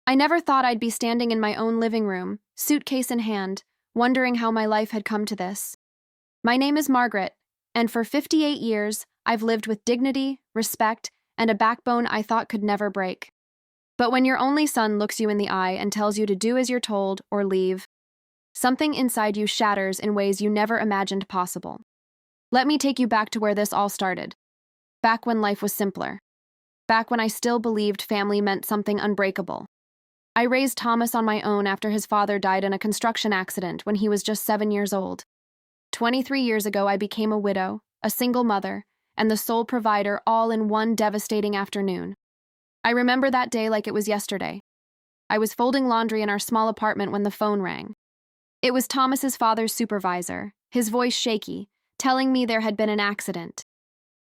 I never thought I'd be standing in my own living room, suitcase in hand, wondering how my life had come to this. My name is Margaret, and for 58 years, I've lived with dignity, respect, and a backbone I thought could never break. But when your only son looks you in the eye and tells you to do as you're told or leave, something inside you shatters in ways you never imagined possible. Let me take you back to where this all started. Back when life was simpler. Back when I still believed family meant something unbreakable. I raised Thomas on my own after his father died in a construction accident when he was just 7 years old. 23 years ago, I became a widow, a single mother, and the sole provider all in one devastating afternoon. I remember that day like it was yesterday. I was folding laundry in our small apartment when the phone rang. It was Thomas's father's supervisor, his voice shaky, telling me there had been an accident.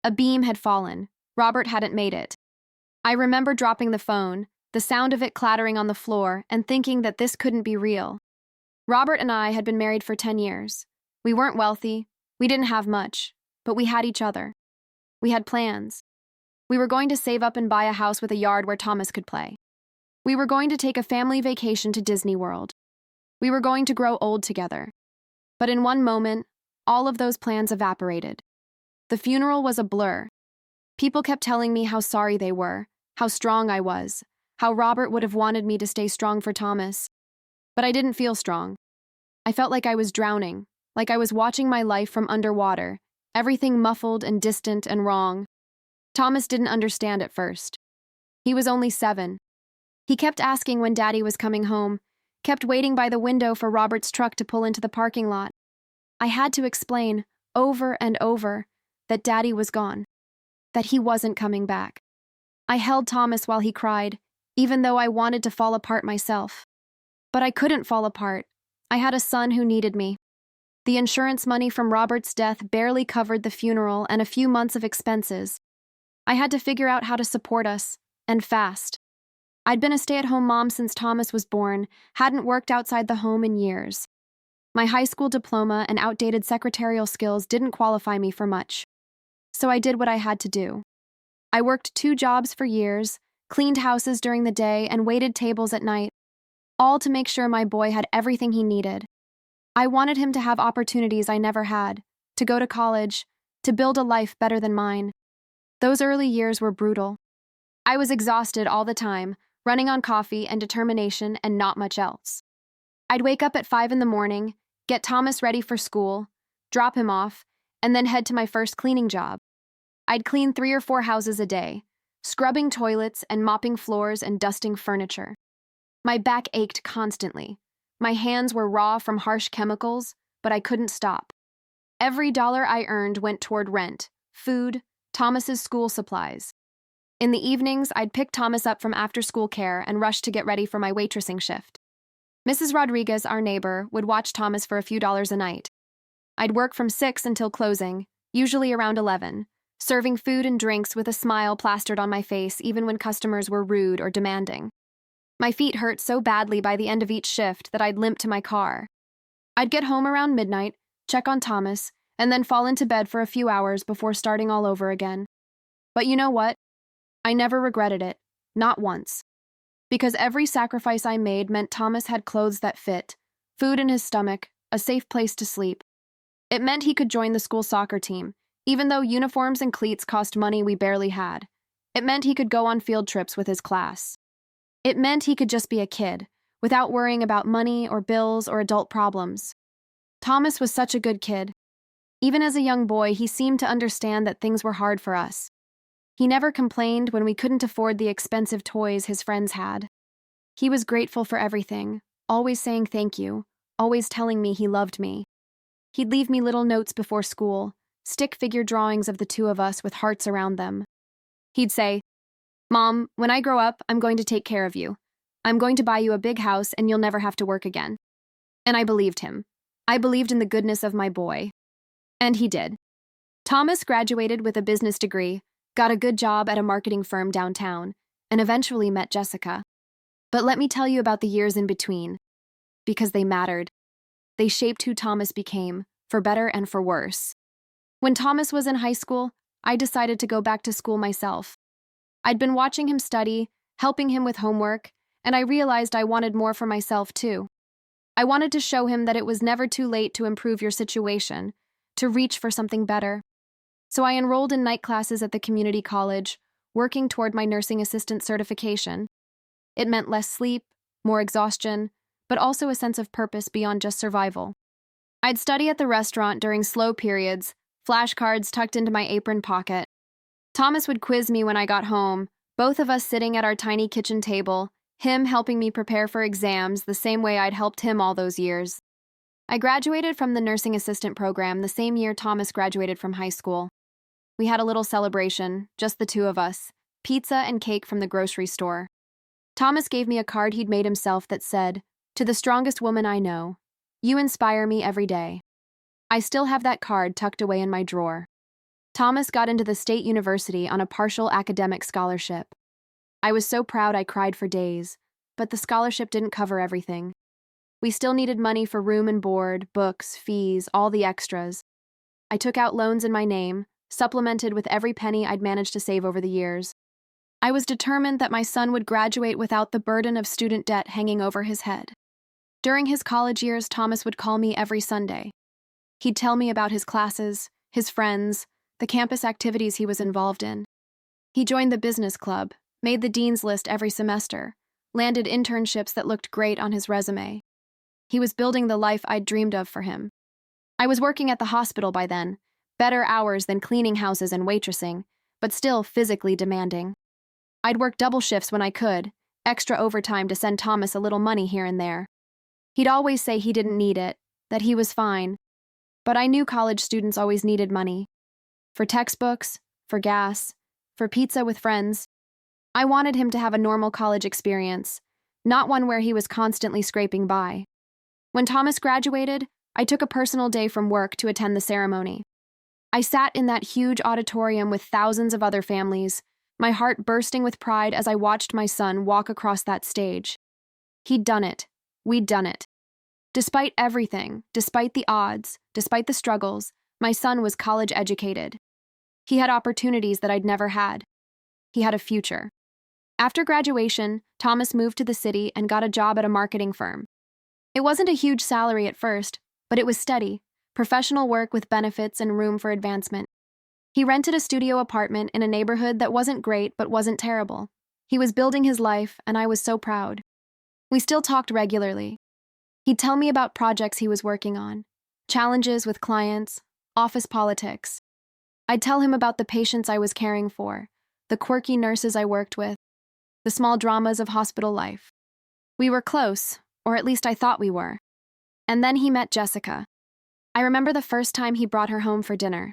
A beam had fallen. Robert hadn't made it. I remember dropping the phone, the sound of it clattering on the floor, and thinking that this couldn't be real. Robert and I had been married for 10 years. We weren't wealthy, we didn't have much, but we had each other. We had plans. We were going to save up and buy a house with a yard where Thomas could play. We were going to take a family vacation to Disney World. We were going to grow old together. But in one moment, all of those plans evaporated. The funeral was a blur. People kept telling me how sorry they were, how strong I was, how Robert would have wanted me to stay strong for Thomas. But I didn't feel strong. I felt like I was drowning, like I was watching my life from underwater, everything muffled and distant and wrong. Thomas didn't understand at first. He was only 7. He kept asking when Daddy was coming home, kept waiting by the window for Robert's truck to pull into the parking lot. I had to explain, over and over, that Daddy was gone, that he wasn't coming back. I held Thomas while he cried, even though I wanted to fall apart myself. But I couldn't fall apart. I had a son who needed me. The insurance money from Robert's death barely covered the funeral and a few months of expenses. I had to figure out how to support us, and fast. I'd been a stay-at-home mom since Thomas was born, hadn't worked outside the home in years. My high school diploma and outdated secretarial skills didn't qualify me for much. So I did what I had to do. I worked 2 jobs for years, cleaned houses during the day, and waited tables at night, all to make sure my boy had everything he needed. I wanted him to have opportunities I never had, to go to college, to build a life better than mine. Those early years were brutal. I was exhausted all the time, running on coffee and determination and not much else. I'd wake up at 5 in the morning, get Thomas ready for school, drop him off, and then head to my first cleaning job. I'd clean 3 or 4 houses a day, scrubbing toilets and mopping floors and dusting furniture. My back ached constantly. My hands were raw from harsh chemicals, but I couldn't stop. Every dollar I earned went toward rent, food, Thomas's school supplies. In the evenings, I'd pick Thomas up from after-school care and rush to get ready for my waitressing shift. Mrs. Rodriguez, our neighbor, would watch Thomas for a few dollars a night. I'd work from 6 until closing, usually around 11, serving food and drinks with a smile plastered on my face even when customers were rude or demanding. My feet hurt so badly by the end of each shift that I'd limp to my car. I'd get home around midnight, check on Thomas, and then fall into bed for a few hours before starting all over again. But you know what? I never regretted it, not once. Because every sacrifice I made meant Thomas had clothes that fit, food in his stomach, a safe place to sleep. It meant he could join the school soccer team, even though uniforms and cleats cost money we barely had. It meant he could go on field trips with his class. It meant he could just be a kid, without worrying about money or bills or adult problems. Thomas was such a good kid. Even as a young boy, he seemed to understand that things were hard for us. He never complained when we couldn't afford the expensive toys his friends had. He was grateful for everything, always saying thank you, always telling me he loved me. He'd leave me little notes before school, stick figure drawings of the 2 of us with hearts around them. He'd say, "Mom, when I grow up, I'm going to take care of you. I'm going to buy you a big house and you'll never have to work again." And I believed him. I believed in the goodness of my boy. And he did. Thomas graduated with a business degree, got a good job at a marketing firm downtown, and eventually met Jessica. But let me tell you about the years in between, because they mattered. They shaped who Thomas became, for better and for worse. When Thomas was in high school, I decided to go back to school myself. I'd been watching him study, helping him with homework, and I realized I wanted more for myself too. I wanted to show him that it was never too late to improve your situation, to reach for something better. So I enrolled in night classes at the community college, working toward my nursing assistant certification. It meant less sleep, more exhaustion, but also a sense of purpose beyond just survival. I'd study at the restaurant during slow periods, flashcards tucked into my apron pocket. Thomas would quiz me when I got home, both of us sitting at our tiny kitchen table, him helping me prepare for exams the same way I'd helped him all those years. I graduated from the nursing assistant program the same year Thomas graduated from high school. We had a little celebration, just the two of us, pizza and cake from the grocery store. Thomas gave me a card he'd made himself that said, "To the strongest woman I know, you inspire me every day." I still have that card tucked away in my drawer. Thomas got into the state university on a partial academic scholarship. I was so proud I cried for days, but the scholarship didn't cover everything. We still needed money for room and board, books, fees, all the extras. I took out loans in my name, supplemented with every penny I'd managed to save over the years. I was determined that my son would graduate without the burden of student debt hanging over his head. During his college years, Thomas would call me every Sunday. He'd tell me about his classes, his friends, the campus activities he was involved in. He joined the business club, made the dean's list every semester, landed internships that looked great on his resume. He was building the life I'd dreamed of for him. I was working at the hospital by then, better hours than cleaning houses and waitressing, but still physically demanding. I'd work double shifts when I could, extra overtime to send Thomas a little money here and there. He'd always say he didn't need it, that he was fine. But I knew college students always needed money. For textbooks, for gas, for pizza with friends. I wanted him to have a normal college experience, not one where he was constantly scraping by. When Thomas graduated, I took a personal day from work to attend the ceremony. I sat in that huge auditorium with thousands of other families, my heart bursting with pride as I watched my son walk across that stage. He'd done it. We'd done it. Despite everything, despite the odds, despite the struggles, my son was college educated. He had opportunities that I'd never had. He had a future. After graduation, Thomas moved to the city and got a job at a marketing firm. It wasn't a huge salary at first, but it was steady, professional work with benefits and room for advancement. He rented a studio apartment in a neighborhood that wasn't great but wasn't terrible. He was building his life, and I was so proud. We still talked regularly. He'd tell me about projects he was working on, challenges with clients, office politics. I'd tell him about the patients I was caring for, the quirky nurses I worked with, the small dramas of hospital life. We were close, or at least I thought we were. And then he met Jessica. I remember the first time he brought her home for dinner.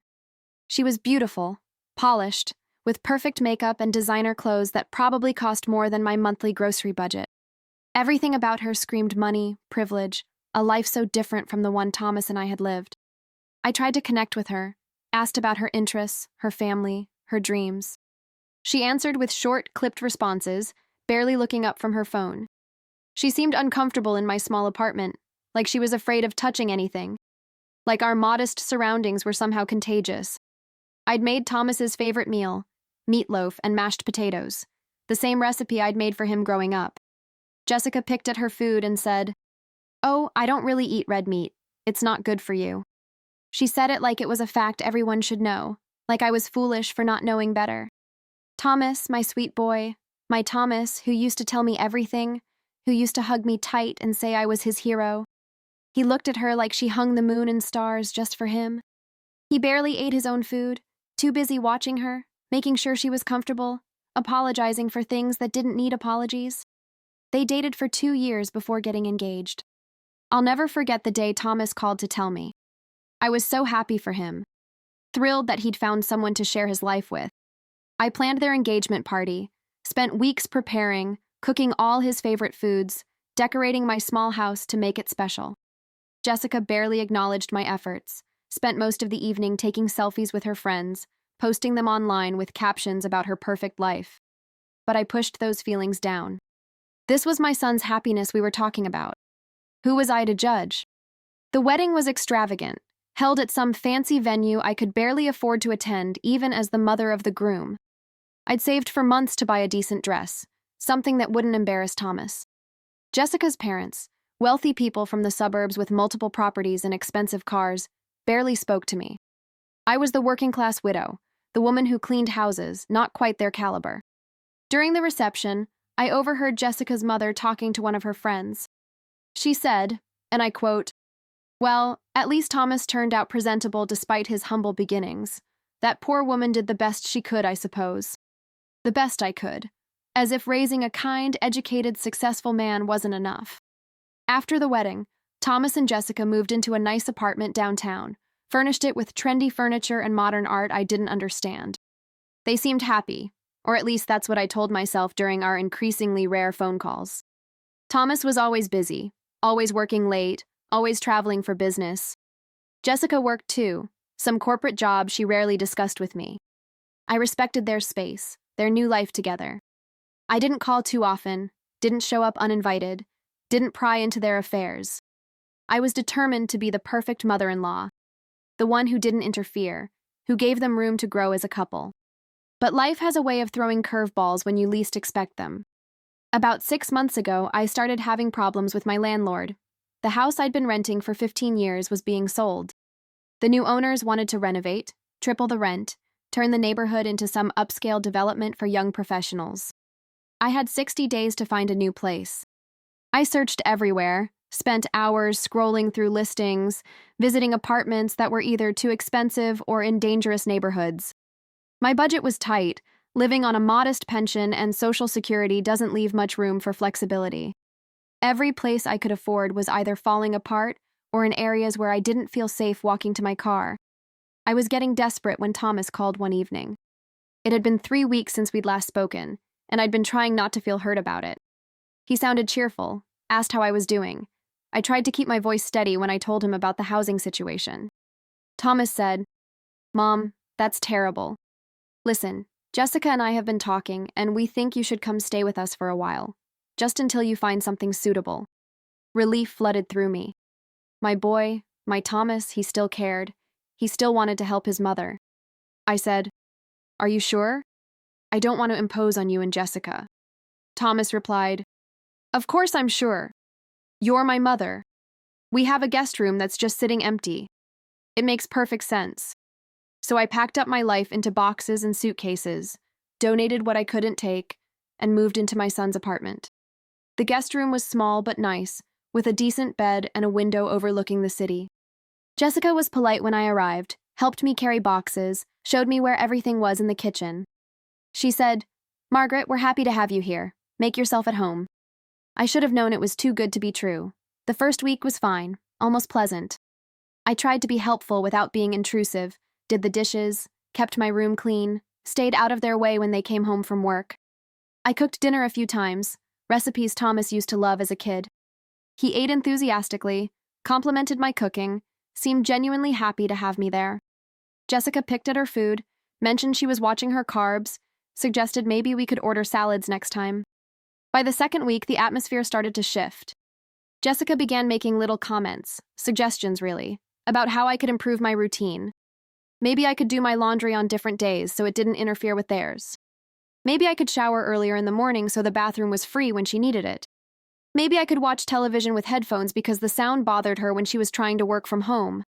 She was beautiful, polished, with perfect makeup and designer clothes that probably cost more than my monthly grocery budget. Everything about her screamed money, privilege, a life so different from the one Thomas and I had lived. I tried to connect with her, asked about her interests, her family, her dreams. She answered with short, clipped responses, barely looking up from her phone. She seemed uncomfortable in my small apartment, like she was afraid of touching anything, like our modest surroundings were somehow contagious. I'd made Thomas's favorite meal, meatloaf and mashed potatoes, the same recipe I'd made for him growing up. Jessica picked at her food and said, "Oh, I don't really eat red meat. It's not good for you." She said it like it was a fact everyone should know, like I was foolish for not knowing better. Thomas, my sweet boy, my Thomas, who used to tell me everything, who used to hug me tight and say I was his hero. He looked at her like she hung the moon and stars just for him. He barely ate his own food, too busy watching her, making sure she was comfortable, apologizing for things that didn't need apologies. They dated for 2 years before getting engaged. I'll never forget the day Thomas called to tell me. I was so happy for him, thrilled that he'd found someone to share his life with. I planned their engagement party, spent weeks preparing, cooking all his favorite foods, decorating my small house to make it special. Jessica barely acknowledged my efforts, spent most of the evening taking selfies with her friends, posting them online with captions about her perfect life. But I pushed those feelings down. This was my son's happiness we were talking about. Who was I to judge? The wedding was extravagant, held at some fancy venue I could barely afford to attend even as the mother of the groom. I'd saved for months to buy a decent dress, something that wouldn't embarrass Thomas. Jessica's parents, wealthy people from the suburbs with multiple properties and expensive cars, barely spoke to me. I was the working-class widow, the woman who cleaned houses, not quite their caliber. During the reception, I overheard Jessica's mother talking to one of her friends. She said, and I quote, "Well, at least Thomas turned out presentable despite his humble beginnings. That poor woman did the best she could, I suppose. The best I could. As if raising a kind, educated, successful man wasn't enough." After the wedding, Thomas and Jessica moved into a nice apartment downtown, furnished it with trendy furniture and modern art I didn't understand. They seemed happy, or at least that's what I told myself during our increasingly rare phone calls. Thomas was always busy, always working late, always traveling for business. Jessica worked too, some corporate job she rarely discussed with me. I respected their space, their new life together. I didn't call too often, didn't show up uninvited, didn't pry into their affairs. I was determined to be the perfect mother-in-law, the one who didn't interfere, who gave them room to grow as a couple. But life has a way of throwing curveballs when you least expect them. About 6 months ago, I started having problems with my landlord. The house I'd been renting for 15 years was being sold. The new owners wanted to renovate, triple the rent, turn the neighborhood into some upscale development for young professionals. I had 60 days to find a new place. I searched everywhere, spent hours scrolling through listings, visiting apartments that were either too expensive or in dangerous neighborhoods. My budget was tight. Living on a modest pension and Social Security doesn't leave much room for flexibility. Every place I could afford was either falling apart or in areas where I didn't feel safe walking to my car. I was getting desperate when Thomas called one evening. It had been 3 weeks since we'd last spoken, and I'd been trying not to feel hurt about it. He sounded cheerful, asked how I was doing. I tried to keep my voice steady when I told him about the housing situation. Thomas said, "Mom, that's terrible. Listen, Jessica and I have been talking, and we think you should come stay with us for a while, just until you find something suitable." Relief flooded through me. My boy, my Thomas, he still cared. He still wanted to help his mother. I said, "Are you sure? I don't want to impose on you and Jessica." Thomas replied, "Of course I'm sure. You're my mother. We have a guest room that's just sitting empty. It makes perfect sense." So I packed up my life into boxes and suitcases, donated what I couldn't take, and moved into my son's apartment. The guest room was small but nice, with a decent bed and a window overlooking the city. Jessica was polite when I arrived, helped me carry boxes, showed me where everything was in the kitchen. She said, "Margaret, we're happy to have you here. Make yourself at home." I should have known it was too good to be true. The first week was fine, almost pleasant. I tried to be helpful without being intrusive, did the dishes, kept my room clean, stayed out of their way when they came home from work. I cooked dinner a few times, recipes Thomas used to love as a kid. He ate enthusiastically, complimented my cooking, seemed genuinely happy to have me there. Jessica picked at her food, mentioned she was watching her carbs, suggested maybe we could order salads next time. By the second week, the atmosphere started to shift. Jessica began making little comments, suggestions really, about how I could improve my routine. Maybe I could do my laundry on different days so it didn't interfere with theirs. Maybe I could shower earlier in the morning so the bathroom was free when she needed it. Maybe I could watch television with headphones because the sound bothered her when she was trying to work from home.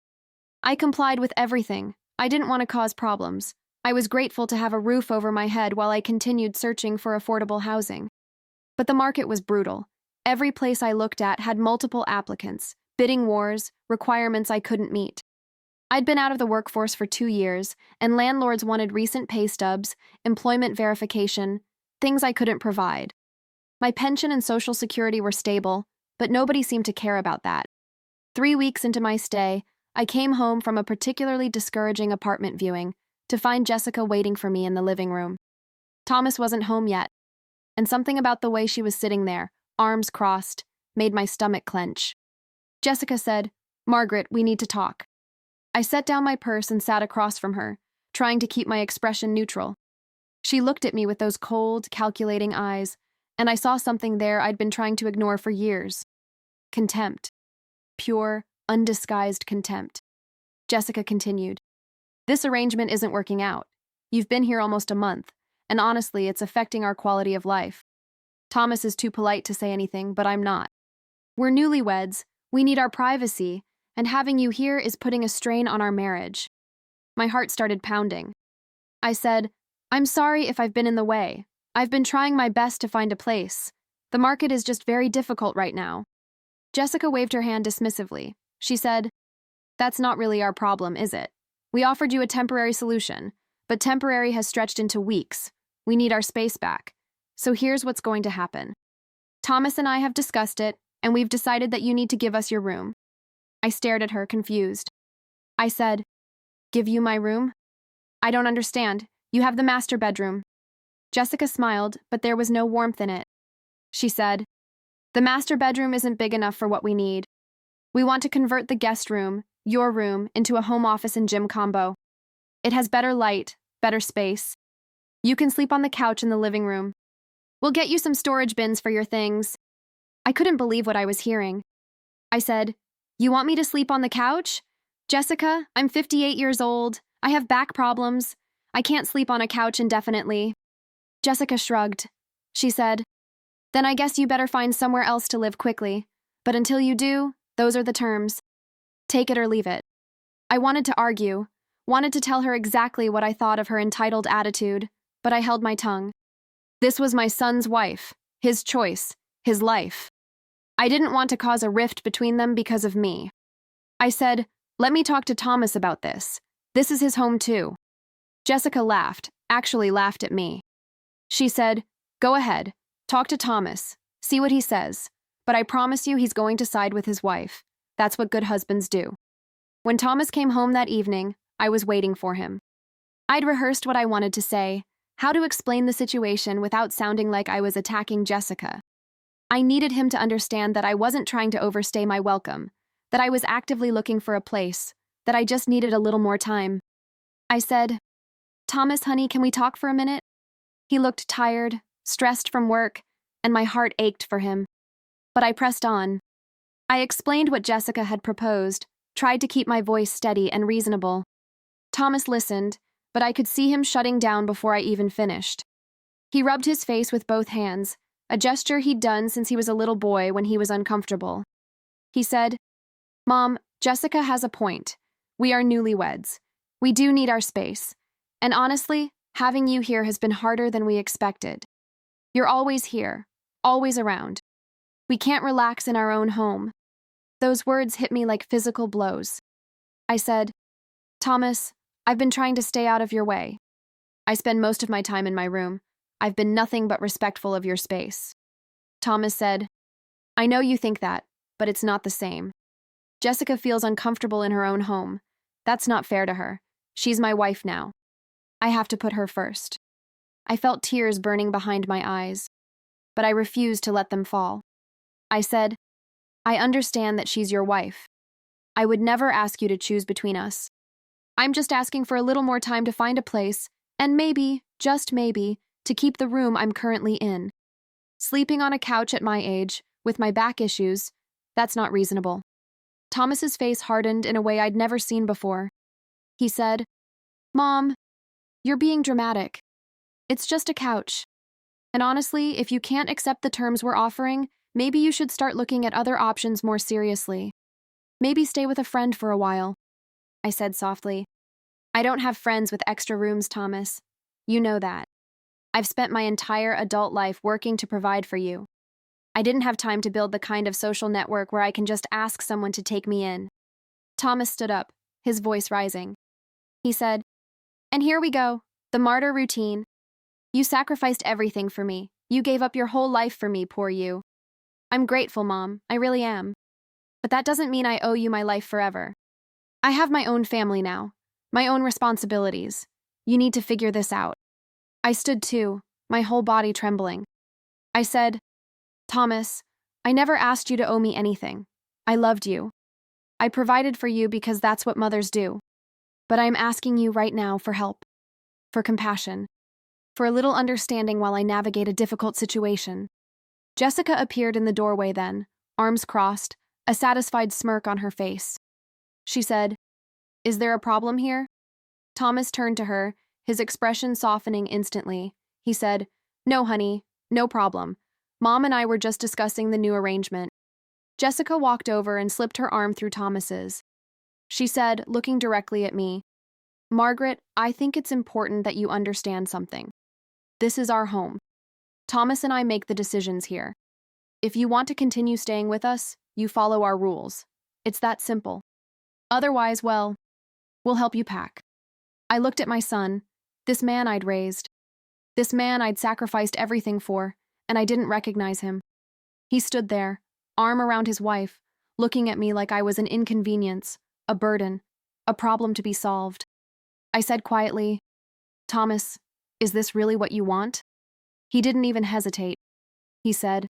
I complied with everything. I didn't want to cause problems. I was grateful to have a roof over my head while I continued searching for affordable housing. But the market was brutal. Every place I looked at had multiple applicants, bidding wars, requirements I couldn't meet. I'd been out of the workforce for 2 years, and landlords wanted recent pay stubs, employment verification, things I couldn't provide. My pension and Social Security were stable, but nobody seemed to care about that. 3 weeks into my stay, I came home from a particularly discouraging apartment viewing to find Jessica waiting for me in the living room. Thomas wasn't home yet, and something about the way she was sitting there, arms crossed, made my stomach clench. Jessica said, "Margaret, we need to talk." I set down my purse and sat across from her, trying to keep my expression neutral. She looked at me with those cold, calculating eyes, and I saw something there I'd been trying to ignore for years. Contempt. Pure, undisguised contempt. Jessica continued, "This arrangement isn't working out. You've been here almost a month, and honestly, it's affecting our quality of life. Thomas is too polite to say anything, but I'm not. We're newlyweds, we need our privacy, and having you here is putting a strain on our marriage. My heart started pounding. I said, I'm sorry if I've been in the way. I've been trying my best to find a place. The market is just very difficult right now. Jessica waved her hand dismissively. She said, That's not really our problem, is it? We offered you a temporary solution, but temporary has stretched into weeks. We need our space back. So here's what's going to happen. Thomas and I have discussed it, and we've decided that you need to give us your room. I stared at her, confused. I said, Give you my room? I don't understand. You have the master bedroom. Jessica smiled, but there was no warmth in it. She said, The master bedroom isn't big enough for what we need. We want to convert the guest room, your room, into a home office and gym combo. It has better light, better space. You can sleep on the couch in the living room. We'll get you some storage bins for your things. I couldn't believe what I was hearing. I said, You want me to sleep on the couch? Jessica, I'm 58 years old. I have back problems. I can't sleep on a couch indefinitely. Jessica shrugged. She said, Then I guess you better find somewhere else to live quickly. But until you do, those are the terms. Take it or leave it. I wanted to argue, wanted to tell her exactly what I thought of her entitled attitude, but I held my tongue. This was my son's wife, his choice, his life. I didn't want to cause a rift between them because of me. I said, Let me talk to Thomas about this. This is his home too. Jessica laughed, actually laughed at me. She said, Go ahead, talk to Thomas, see what he says, but I promise you he's going to side with his wife. That's what good husbands do. When Thomas came home that evening, I was waiting for him. I'd rehearsed what I wanted to say, how to explain the situation without sounding like I was attacking Jessica. I needed him to understand that I wasn't trying to overstay my welcome, that I was actively looking for a place, that I just needed a little more time. I said, Thomas, honey, can we talk for a minute? He looked tired, stressed from work, and my heart ached for him. But I pressed on. I explained what Jessica had proposed, tried to keep my voice steady and reasonable. Thomas listened, but I could see him shutting down before I even finished. He rubbed his face with both hands, a gesture he'd done since he was a little boy when he was uncomfortable. He said, Mom, Jessica has a point. We are newlyweds. We do need our space. And honestly, having you here has been harder than we expected. You're always here, always around. We can't relax in our own home. Those words hit me like physical blows. I said, Thomas, I've been trying to stay out of your way. I spend most of my time in my room. I've been nothing but respectful of your space. Thomas said, I know you think that, but it's not the same. Jessica feels uncomfortable in her own home. That's not fair to her. She's my wife now. I have to put her first. I felt tears burning behind my eyes, but I refused to let them fall. I said, I understand that she's your wife. I would never ask you to choose between us. I'm just asking for a little more time to find a place, and maybe, just maybe, to keep the room I'm currently in. Sleeping on a couch at my age, with my back issues, that's not reasonable. Thomas's face hardened in a way I'd never seen before. He said, Mom, you're being dramatic. It's just a couch. And honestly, if you can't accept the terms we're offering, maybe you should start looking at other options more seriously. Maybe stay with a friend for a while. I said softly. I don't have friends with extra rooms, Thomas. You know that. I've spent my entire adult life working to provide for you. I didn't have time to build the kind of social network where I can just ask someone to take me in. Thomas stood up, his voice rising. He said, And here we go, the martyr routine. You sacrificed everything for me. You gave up your whole life for me, poor you. I'm grateful, Mom, I really am. But that doesn't mean I owe you my life forever. I have my own family now, my own responsibilities. You need to figure this out. I stood too, my whole body trembling. I said, Thomas, I never asked you to owe me anything. I loved you. I provided for you because that's what mothers do. But I'm asking you right now for help, for compassion, for a little understanding while I navigate a difficult situation. Jessica appeared in the doorway then, arms crossed, a satisfied smirk on her face. She said, Is there a problem here? Thomas turned to her, his expression softening instantly. He said, No, honey, no problem. Mom and I were just discussing the new arrangement. Jessica walked over and slipped her arm through Thomas's. She said, looking directly at me, "Margaret, I think it's important that you understand something. This is our home. Thomas and I make the decisions here. If you want to continue staying with us, you follow our rules. It's that simple. Otherwise, well, we'll help you pack." I looked at my son, this man I'd raised, this man I'd sacrificed everything for, and I didn't recognize him. He stood there, arm around his wife, looking at me like I was an inconvenience, a burden, a problem to be solved. I said quietly, "Thomas, is this really what you want?" He didn't even hesitate. He said,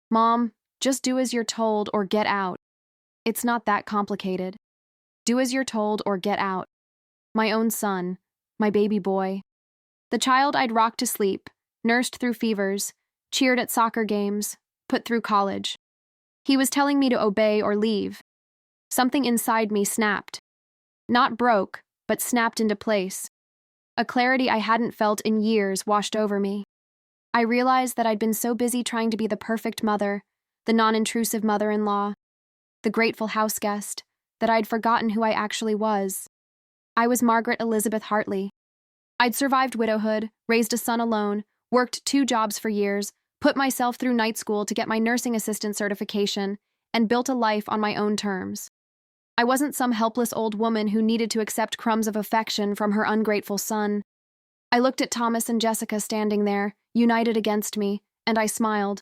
"Mom, just do as you're told or get out. It's not that complicated. Do as you're told or get out." My own son, my baby boy. The child I'd rocked to sleep, nursed through fevers, cheered at soccer games, put through college. He was telling me to obey or leave. Something inside me snapped. Not broke, but snapped into place. A clarity I hadn't felt in years washed over me. I realized that I'd been so busy trying to be the perfect mother, the non-intrusive mother-in-law, the grateful houseguest, that I'd forgotten who I actually was. I was Margaret Elizabeth Hartley. I'd survived widowhood, raised a son alone, worked 2 jobs for years, put myself through night school to get my nursing assistant certification, and built a life on my own terms. I wasn't some helpless old woman who needed to accept crumbs of affection from her ungrateful son. I looked at Thomas and Jessica standing there, united against me, and I smiled.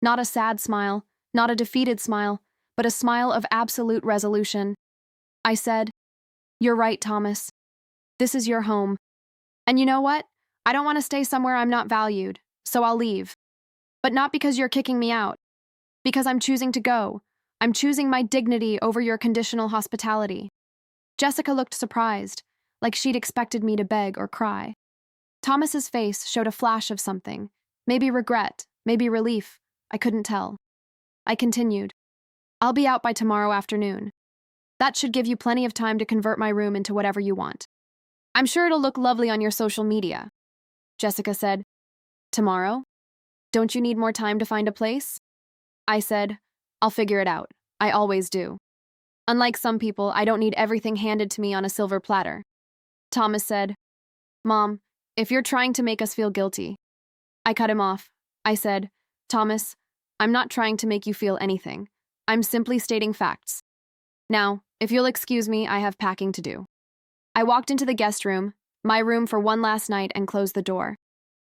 Not a sad smile, not a defeated smile, but a smile of absolute resolution. I said, "You're right, Thomas. This is your home. And you know what? I don't want to stay somewhere I'm not valued, so I'll leave. But not because you're kicking me out. Because I'm choosing to go. I'm choosing my dignity over your conditional hospitality." Jessica looked surprised, like she'd expected me to beg or cry. Thomas's face showed a flash of something, maybe regret, maybe relief. I couldn't tell. I continued, "I'll be out by tomorrow afternoon. That should give you plenty of time to convert my room into whatever you want. I'm sure it'll look lovely on your social media." Jessica said, "Tomorrow? Don't you need more time to find a place?" I said, "I'll figure it out. I always do. Unlike some people, I don't need everything handed to me on a silver platter." Thomas said, "Mom, if you're trying to make us feel guilty." I cut him off. I said, "Thomas, I'm not trying to make you feel anything. I'm simply stating facts. Now, if you'll excuse me, I have packing to do." I walked into the guest room, my room for one last night, and closed the door.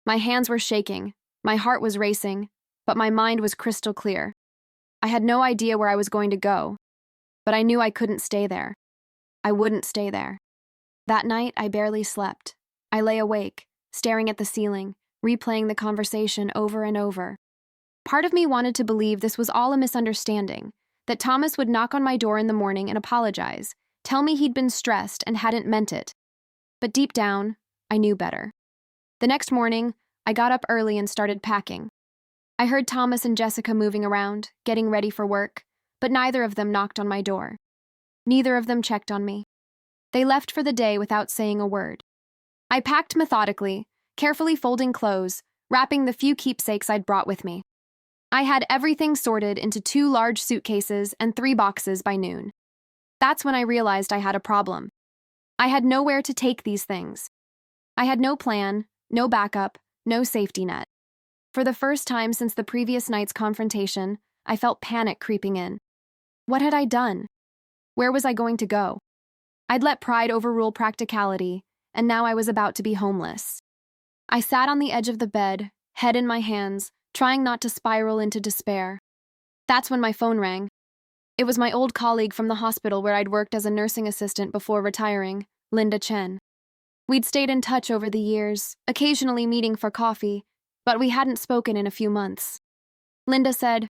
My hands were shaking, my heart was racing, but my mind was crystal clear. I had no idea where I was going to go, but I knew I couldn't stay there. I wouldn't stay there. That night, I barely slept. I lay awake, staring at the ceiling, replaying the conversation over and over. Part of me wanted to believe this was all a misunderstanding, that Thomas would knock on my door in the morning and apologize, tell me he'd been stressed and hadn't meant it. But deep down, I knew better. The next morning, I got up early and started packing. I heard Thomas and Jessica moving around, getting ready for work, but neither of them knocked on my door. Neither of them checked on me. They left for the day without saying a word. I packed methodically, carefully folding clothes, wrapping the few keepsakes I'd brought with me. I had everything sorted into 2 large suitcases and 3 boxes by noon. That's when I realized I had a problem. I had nowhere to take these things. I had no plan, no backup, no safety net. For the first time since the previous night's confrontation, I felt panic creeping in. What had I done? Where was I going to go? I'd let pride overrule practicality, and now I was about to be homeless. I sat on the edge of the bed, head in my hands, trying not to spiral into despair. That's when my phone rang. It was my old colleague from the hospital where I'd worked as a nursing assistant before retiring, Linda Chen. We'd stayed in touch over the years, occasionally meeting for coffee, but we hadn't spoken in a few months. Linda said,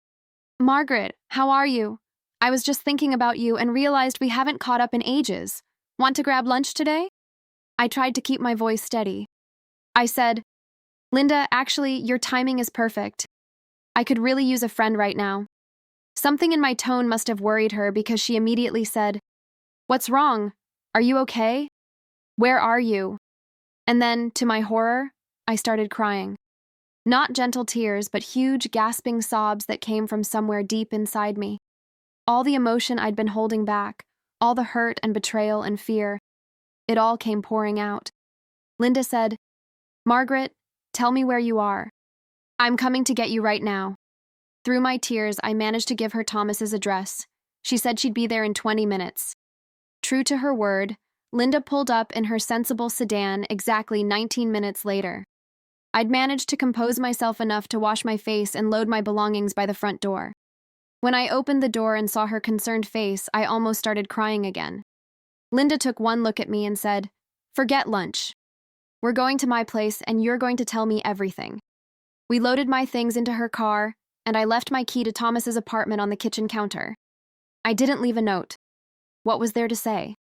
"Margaret, how are you? I was just thinking about you and realized we haven't caught up in ages. Want to grab lunch today?" I tried to keep my voice steady. I said, "Linda, actually, your timing is perfect. I could really use a friend right now." Something in my tone must have worried her because she immediately said, "What's wrong? Are you okay? Where are you?" And then, to my horror, I started crying. Not gentle tears, but huge, gasping sobs that came from somewhere deep inside me. All the emotion I'd been holding back, all the hurt and betrayal and fear, it all came pouring out. Linda said, "Margaret, tell me where you are. I'm coming to get you right now." Through my tears, I managed to give her Thomas's address. She said she'd be there in 20 minutes. True to her word, Linda pulled up in her sensible sedan exactly 19 minutes later. I'd managed to compose myself enough to wash my face and load my belongings by the front door. When I opened the door and saw her concerned face, I almost started crying again. Linda took one look at me and said, "Forget lunch. We're going to my place and you're going to tell me everything." We loaded my things into her car, and I left my key to Thomas's apartment on the kitchen counter. I didn't leave a note. What was there to say?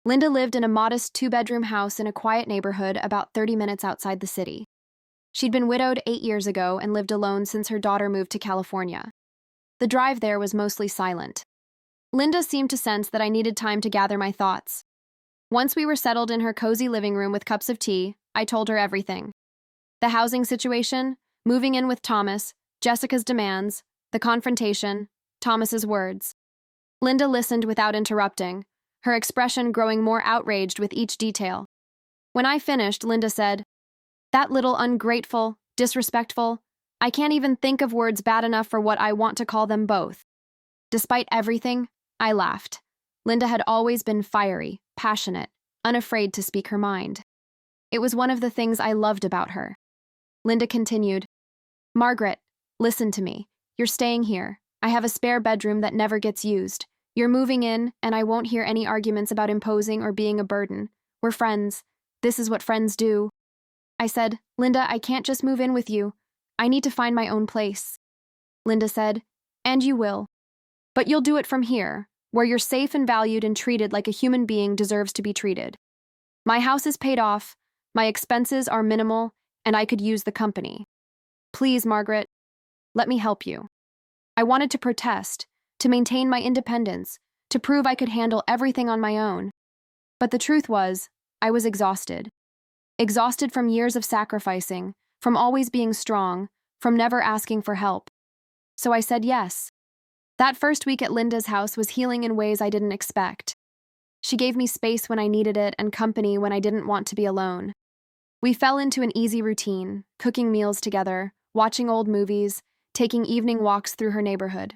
Linda lived in a modest 2-bedroom house in a quiet neighborhood about 30 minutes outside the city. She'd been widowed 8 years ago and lived alone since her daughter moved to California. The drive there was mostly silent. Linda seemed to sense that I needed time to gather my thoughts. Once we were settled in her cozy living room with cups of tea, I told her everything. The housing situation, moving in with Thomas, Jessica's demands, the confrontation, Thomas's words. Linda listened without interrupting, her expression growing more outraged with each detail. When I finished, Linda said, "That little ungrateful, disrespectful, I can't even think of words bad enough for what I want to call them both." Despite everything, I laughed. Linda had always been fiery, passionate, unafraid to speak her mind. It was one of the things I loved about her. Linda continued, "Margaret, listen to me. You're staying here. I have a spare bedroom that never gets used. You're moving in, and I won't hear any arguments about imposing or being a burden. We're friends. This is what friends do." I said, "Linda, I can't just move in with you. I need to find my own place." Linda said, "And you will. But you'll do it from here, where you're safe and valued and treated like a human being deserves to be treated. My house is paid off, my expenses are minimal, and I could use the company. Please, Margaret, let me help you." I wanted to protest, to maintain my independence, to prove I could handle everything on my own. But the truth was, I was exhausted. Exhausted from years of sacrificing, from always being strong, from never asking for help. So I said yes. That first week at Linda's house was healing in ways I didn't expect. She gave me space when I needed it and company when I didn't want to be alone. We fell into an easy routine, cooking meals together, watching old movies, taking evening walks through her neighborhood.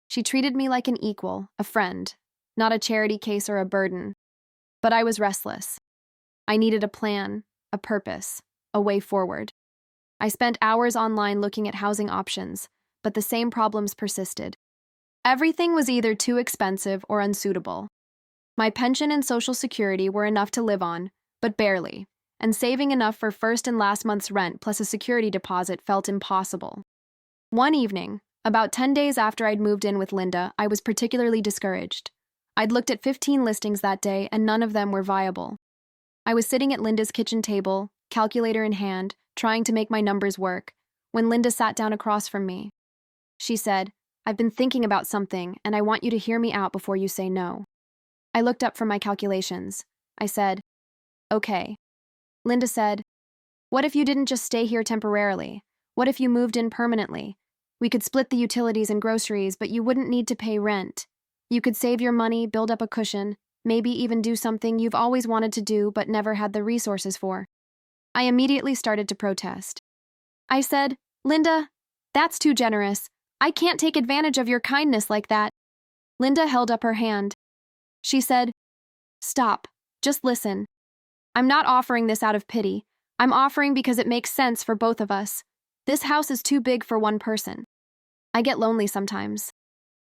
She treated me like an equal, a friend, not a charity case or a burden. But I was restless. I needed a plan, a purpose, a way forward. I spent hours online looking at housing options, but the same problems persisted. Everything was either too expensive or unsuitable. My pension and Social Security were enough to live on, but barely, and saving enough for first and last month's rent plus a security deposit felt impossible. One evening, about 10 days after I'd moved in with Linda, I was particularly discouraged. I'd looked at 15 listings that day, and none of them were viable. I was sitting at Linda's kitchen table, calculator in hand, trying to make my numbers work, when Linda sat down across from me. She said, "I've been thinking about something, and I want you to hear me out before you say no." I looked up from my calculations. I said, "Okay." Linda said, "What if you didn't just stay here temporarily? What if you moved in permanently? We could split the utilities and groceries, but you wouldn't need to pay rent. You could save your money, build up a cushion, maybe even do something you've always wanted to do but never had the resources for." I immediately started to protest. I said, "Linda, that's too generous. I can't take advantage of your kindness like that." Linda held up her hand. She said, "Stop. Just listen. I'm not offering this out of pity. I'm offering because it makes sense for both of us. This house is too big for one person. I get lonely sometimes.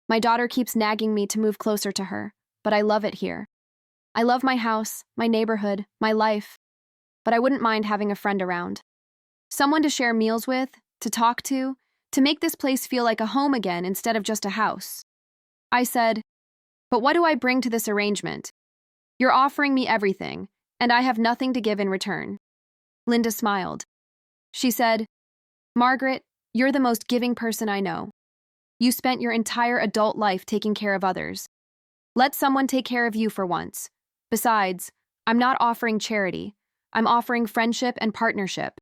My daughter keeps nagging me to move closer to her, but I love it here. I love my house, my neighborhood, my life, but I wouldn't mind having a friend around. Someone to share meals with, to talk to make this place feel like a home again instead of just a house." I said, "But what do I bring to this arrangement? You're offering me everything, and I have nothing to give in return." Linda smiled. She said, "Margaret, you're the most giving person I know. You spent your entire adult life taking care of others. Let someone take care of you for once. Besides, I'm not offering charity. I'm offering friendship and partnership.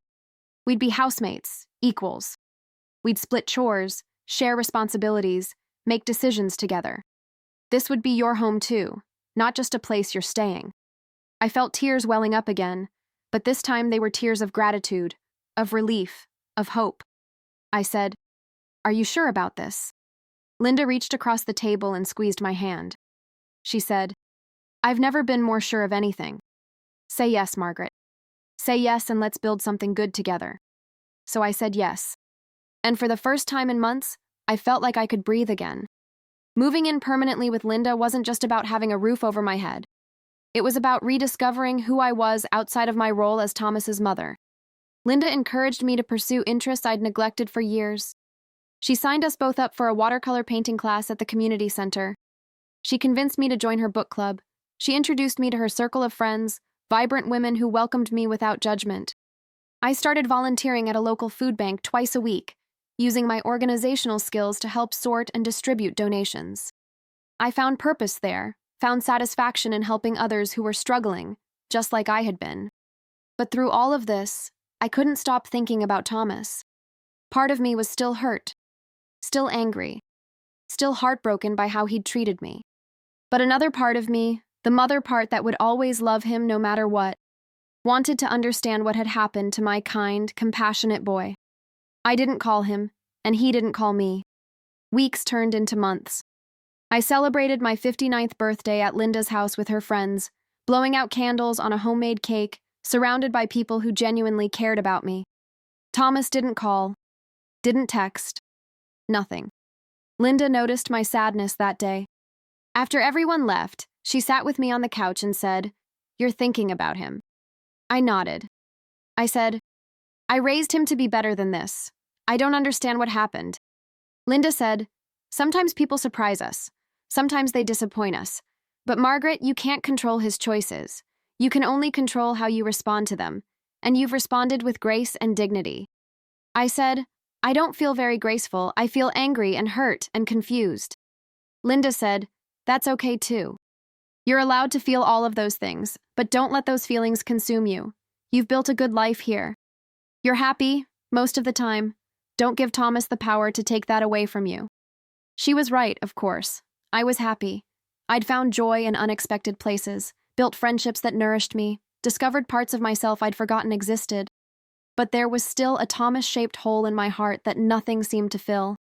We'd be housemates, equals. We'd split chores, share responsibilities, make decisions together. This would be your home too, not just a place you're staying. I felt tears welling up again, but this time they were tears of gratitude, of relief, of hope. I said, "Are you sure about this?" Linda reached across the table and squeezed my hand. She said, "I've never been more sure of anything. Say yes, Margaret. Say yes and let's build something good together." So I said yes. And for the first time in months, I felt like I could breathe again. Moving in permanently with Linda wasn't just about having a roof over my head. It was about rediscovering who I was outside of my role as Thomas's mother. Linda encouraged me to pursue interests I'd neglected for years. She signed us both up for a watercolor painting class at the community center. She convinced me to join her book club. She introduced me to her circle of friends, vibrant women who welcomed me without judgment. I started volunteering at a local food bank twice a week, using my organizational skills to help sort and distribute donations. I found purpose there, found satisfaction in helping others who were struggling, just like I had been. But through all of this, I couldn't stop thinking about Thomas. Part of me was still hurt, still angry, still heartbroken by how he'd treated me. But another part of me, the mother part that would always love him no matter what, wanted to understand what had happened to my kind, compassionate boy. I didn't call him, and he didn't call me. Weeks turned into months. I celebrated my 59th birthday at Linda's house with her friends, blowing out candles on a homemade cake, surrounded by people who genuinely cared about me. Thomas didn't call, didn't text, nothing. Linda noticed my sadness that day. After everyone left, she sat with me on the couch and said, "You're thinking about him." I nodded. I said, "I raised him to be better than this. I don't understand what happened." Linda said, "Sometimes people surprise us. Sometimes they disappoint us. But Margaret, you can't control his choices. You can only control how you respond to them, and you've responded with grace and dignity." I said, "I don't feel very graceful. I feel angry and hurt and confused." Linda said, "That's okay too. You're allowed to feel all of those things, but don't let those feelings consume you. You've built a good life here. You're happy, most of the time. Don't give Thomas the power to take that away from you." She was right, of course. I was happy. I'd found joy in unexpected places, built friendships that nourished me, discovered parts of myself I'd forgotten existed. But there was still a Thomas-shaped hole in my heart that nothing seemed to fill.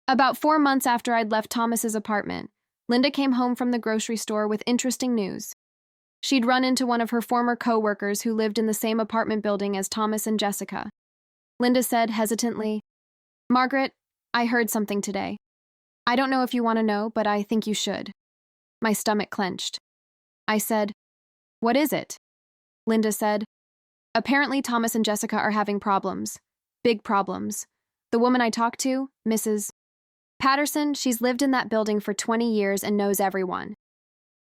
About 4 months after I'd left Thomas's apartment, Linda came home from the grocery store with interesting news. She'd run into one of her former co-workers who lived in the same apartment building as Thomas and Jessica. Linda said hesitantly, "Margaret, I heard something today. I don't know if you want to know, but I think you should." My stomach clenched. I said, "What is it?" Linda said, "Apparently Thomas and Jessica are having problems. Big problems. The woman I talked to, Mrs. Patterson, she's lived in that building for 20 years and knows everyone.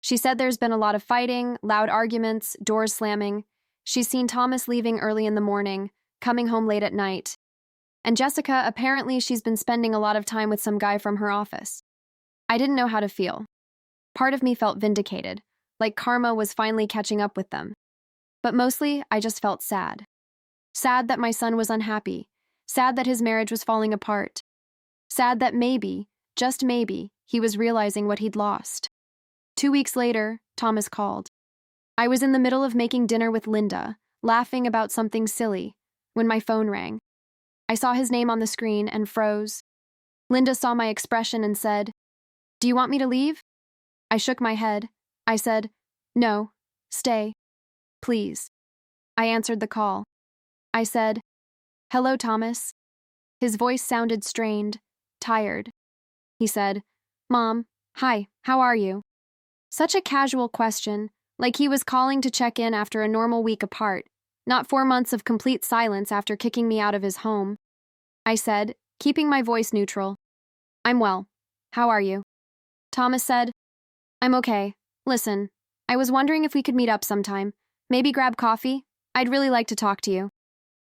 She said there's been a lot of fighting, loud arguments, doors slamming. She's seen Thomas leaving early in the morning, coming home late at night. And Jessica, apparently she's been spending a lot of time with some guy from her office." I didn't know how to feel. Part of me felt vindicated, like karma was finally catching up with them. But mostly, I just felt sad. Sad that my son was unhappy. Sad that his marriage was falling apart. Sad that maybe, just maybe, he was realizing what he'd lost. 2 weeks later, Thomas called. I was in the middle of making dinner with Linda, laughing about something silly, when my phone rang. I saw his name on the screen and froze. Linda saw my expression and said, "Do you want me to leave?" I shook my head. I said, "No, stay. Please." I answered the call. I said, "Hello, Thomas." His voice sounded strained, tired. He said, "Mom, hi, how are you?" Such a casual question, like he was calling to check in after a normal week apart, not 4 months of complete silence after kicking me out of his home. I said, keeping my voice neutral, "I'm well. How are you?" Thomas said, "I'm okay. Listen, I was wondering if we could meet up sometime. Maybe grab coffee? I'd really like to talk to you."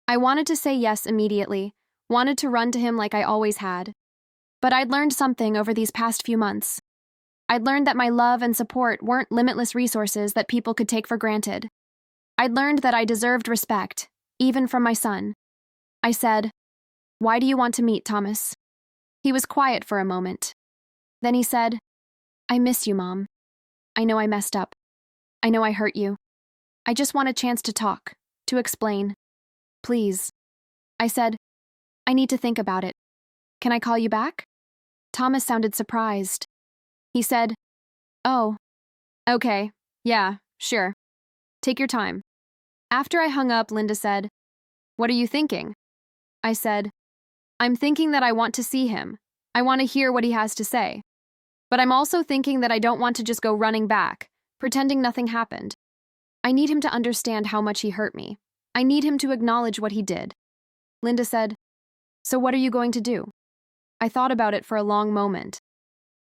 I wanted to say yes immediately, wanted to run to him like I always had. But I'd learned something over these past few months. I'd learned that my love and support weren't limitless resources that people could take for granted. I'd learned that I deserved respect, even from my son. I said, "Why do you want to meet, Thomas?" He was quiet for a moment. Then he said, "I miss you, Mom. I know I messed up. I know I hurt you. I just want a chance to talk, to explain. Please." I said, "I need to think about it. Can I call you back?" Thomas sounded surprised. He said, "Oh, okay, yeah, sure. Take your time." After I hung up, Linda said, "What are you thinking?" I said, "I'm thinking that I want to see him. I want to hear what he has to say. But I'm also thinking that I don't want to just go running back, pretending nothing happened. I need him to understand how much he hurt me. I need him to acknowledge what he did." Linda said, "So what are you going to do?" I thought about it for a long moment.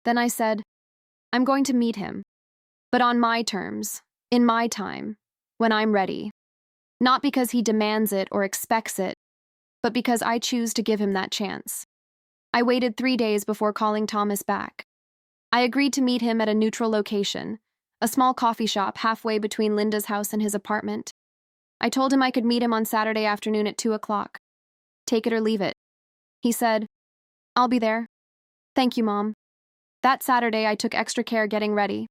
Then I said, "I'm going to meet him, but on my terms, in my time, when I'm ready. Not because he demands it or expects it, but because I choose to give him that chance." I waited 3 days before calling Thomas back. I agreed to meet him at a neutral location, a small coffee shop halfway between Linda's house and his apartment. I told him I could meet him on Saturday afternoon at 2 o'clock. Take it or leave it. He said, "I'll be there." "Thank you, Mom." That Saturday, I took extra care getting ready.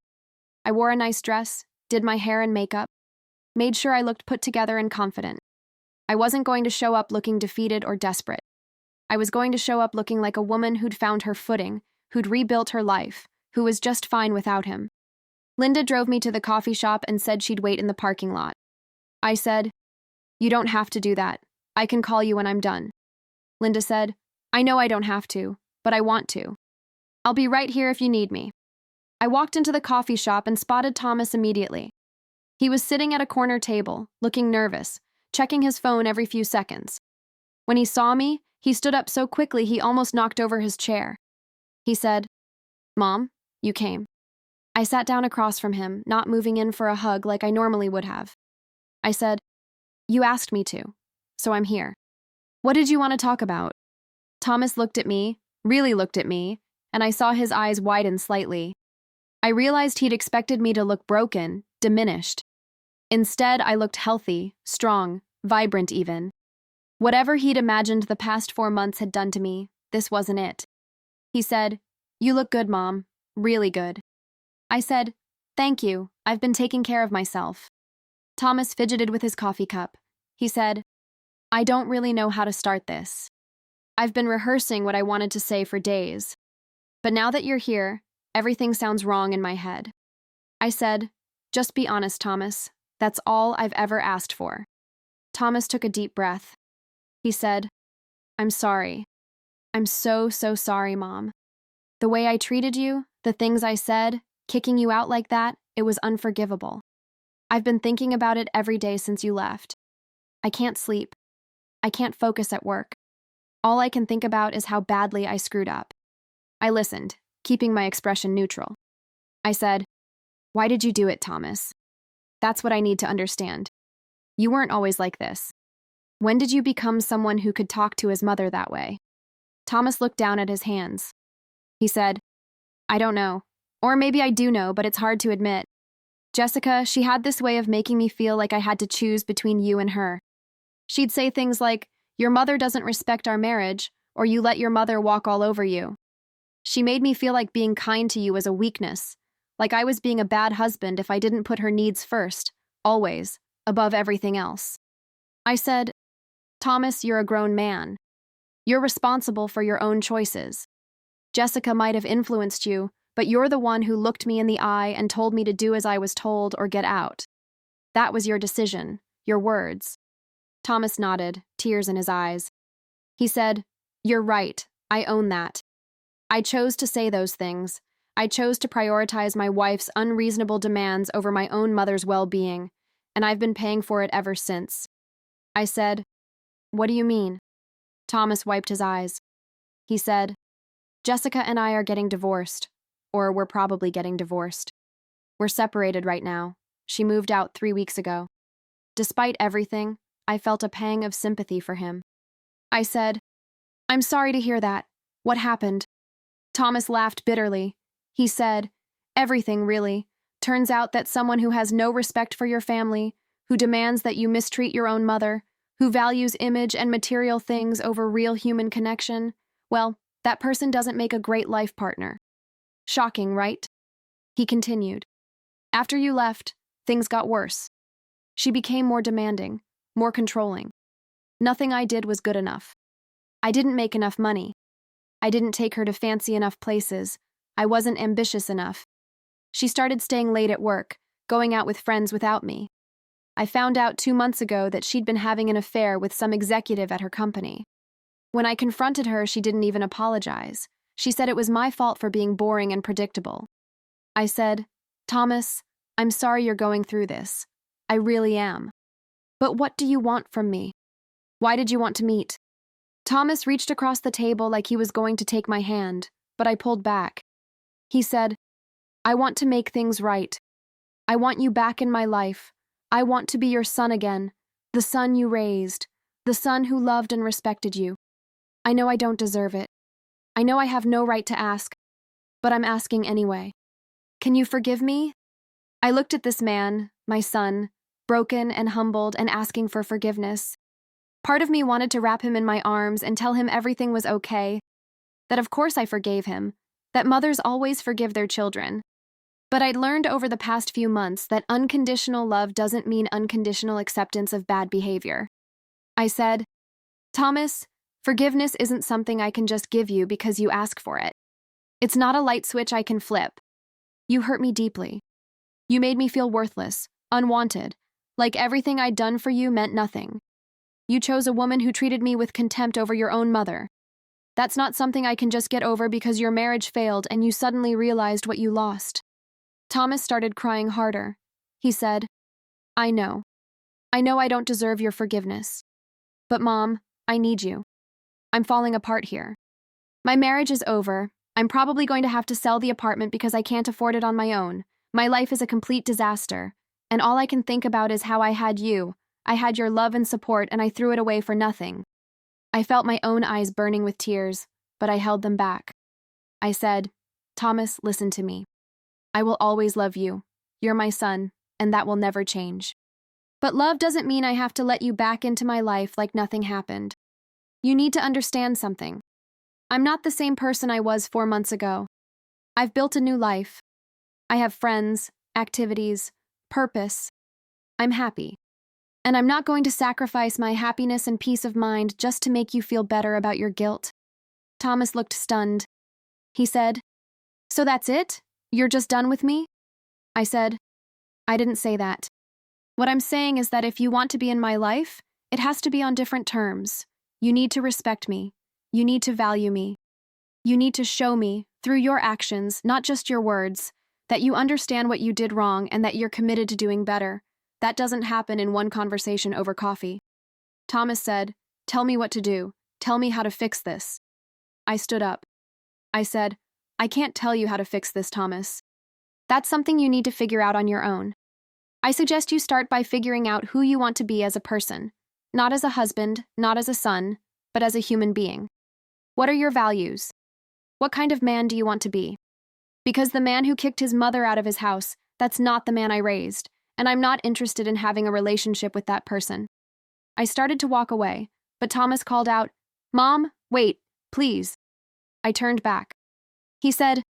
I wore a nice dress, did my hair and makeup, made sure I looked put together and confident. I wasn't going to show up looking defeated or desperate. I was going to show up looking like a woman who'd found her footing, who'd rebuilt her life, who was just fine without him. Linda drove me to the coffee shop and said she'd wait in the parking lot. I said, "You don't have to do that. I can call you when I'm done." Linda said, "I know I don't have to, but I want to. I'll be right here if you need me." I walked into the coffee shop and spotted Thomas immediately. He was sitting at a corner table, looking nervous, checking his phone every few seconds. When he saw me, he stood up so quickly he almost knocked over his chair. He said, "Mom, you came." I sat down across from him, not moving in for a hug like I normally would have. I said, "You asked me to, so I'm here. What did you want to talk about?" Thomas looked at me, really looked at me, and I saw his eyes widen slightly. I realized he'd expected me to look broken, diminished. Instead, I looked healthy, strong, vibrant even. Whatever he'd imagined the past 4 months had done to me, this wasn't it. He said, "You look good, Mom. Really good." I said, "Thank you. I've been taking care of myself." Thomas fidgeted with his coffee cup. He said, "I don't really know how to start this. I've been rehearsing what I wanted to say for days. But now that you're here, everything sounds wrong in my head." I said, "Just be honest, Thomas. That's all I've ever asked for." Thomas took a deep breath. He said, "I'm sorry. I'm so sorry, Mom. The way I treated you, the things I said, kicking you out like that, it was unforgivable. I've been thinking about it every day since you left. I can't sleep. I can't focus at work. All I can think about is how badly I screwed up." I listened, keeping my expression neutral. I said, "Why did you do it, Thomas? That's what I need to understand. You weren't always like this. When did you become someone who could talk to his mother that way?" Thomas looked down at his hands. He said, "I don't know. Or maybe I do know, but it's hard to admit. Jessica, she had this way of making me feel like I had to choose between you and her. She'd say things like, 'Your mother doesn't respect our marriage,' or 'You let your mother walk all over you.' She made me feel like being kind to you was a weakness, like I was being a bad husband if I didn't put her needs first, always, above everything else." I said, "Thomas, you're a grown man. You're responsible for your own choices. Jessica might have influenced you, but you're the one who looked me in the eye and told me to do as I was told or get out. That was your decision, your words." Thomas nodded, tears in his eyes. He said, "You're right. I own that. I chose to say those things. I chose to prioritize my wife's unreasonable demands over my own mother's well-being, and I've been paying for it ever since." I said, "What do you mean?" Thomas wiped his eyes. He said, "Jessica and I are getting divorced, or we're probably getting divorced. We're separated right now. She moved out 3 weeks ago." Despite everything, I felt a pang of sympathy for him. I said, "I'm sorry to hear that. What happened?" Thomas laughed bitterly. He said, "Everything, really. Turns out that someone who has no respect for your family, who demands that you mistreat your own mother, who values image and material things over real human connection, well, that person doesn't make a great life partner. Shocking, right? He continued. After you left, things got worse. She became more demanding, more controlling. Nothing I did was good enough. I didn't make enough money. I didn't take her to fancy enough places. I wasn't ambitious enough. She started staying late at work, going out with friends without me. I found out 2 months ago that she'd been having an affair with some executive at her company. When I confronted her, she didn't even apologize. She said it was my fault for being boring and predictable. I said, Thomas, I'm sorry you're going through this. I really am. But what do you want from me? Why did you want to meet? Thomas reached across the table like he was going to take my hand, but I pulled back. He said, I want to make things right. I want you back in my life. I want to be your son again, the son you raised, the son who loved and respected you. I know I don't deserve it. I know I have no right to ask, but I'm asking anyway. Can you forgive me? I looked at this man, my son, broken and humbled and asking for forgiveness. Part of me wanted to wrap him in my arms and tell him everything was okay, that of course I forgave him, that mothers always forgive their children. But I'd learned over the past few months that unconditional love doesn't mean unconditional acceptance of bad behavior. I said, Thomas, forgiveness isn't something I can just give you because you ask for it. It's not a light switch I can flip. You hurt me deeply. You made me feel worthless, unwanted, like everything I'd done for you meant nothing. You chose a woman who treated me with contempt over your own mother. That's not something I can just get over because your marriage failed and you suddenly realized what you lost. Thomas started crying harder. He said, I know. I know I don't deserve your forgiveness. But Mom, I need you. I'm falling apart here. My marriage is over. I'm probably going to have to sell the apartment because I can't afford it on my own. My life is a complete disaster. And all I can think about is how I had you. I had your love and support, and I threw it away for nothing. I felt my own eyes burning with tears, but I held them back. I said, Thomas, listen to me. I will always love you. You're my son, and that will never change. But love doesn't mean I have to let you back into my life like nothing happened. You need to understand something. I'm not the same person I was 4 months ago. I've built a new life. I have friends, activities, purpose. I'm happy. And I'm not going to sacrifice my happiness and peace of mind just to make you feel better about your guilt. Thomas looked stunned. He said, So that's it? You're just done with me? I said, I didn't say that. What I'm saying is that if you want to be in my life, it has to be on different terms. You need to respect me. You need to value me. You need to show me, through your actions, not just your words, that you understand what you did wrong and that you're committed to doing better. That doesn't happen in one conversation over coffee. Thomas said, Tell me what to do. Tell me how to fix this. I stood up. I said, I can't tell you how to fix this, Thomas. That's something you need to figure out on your own. I suggest you start by figuring out who you want to be as a person, not as a husband, not as a son, but as a human being. What are your values? What kind of man do you want to be? Because the man who kicked his mother out of his house, that's not the man I raised, and I'm not interested in having a relationship with that person. I started to walk away, but Thomas called out, Mom, wait, please. I turned back. He said,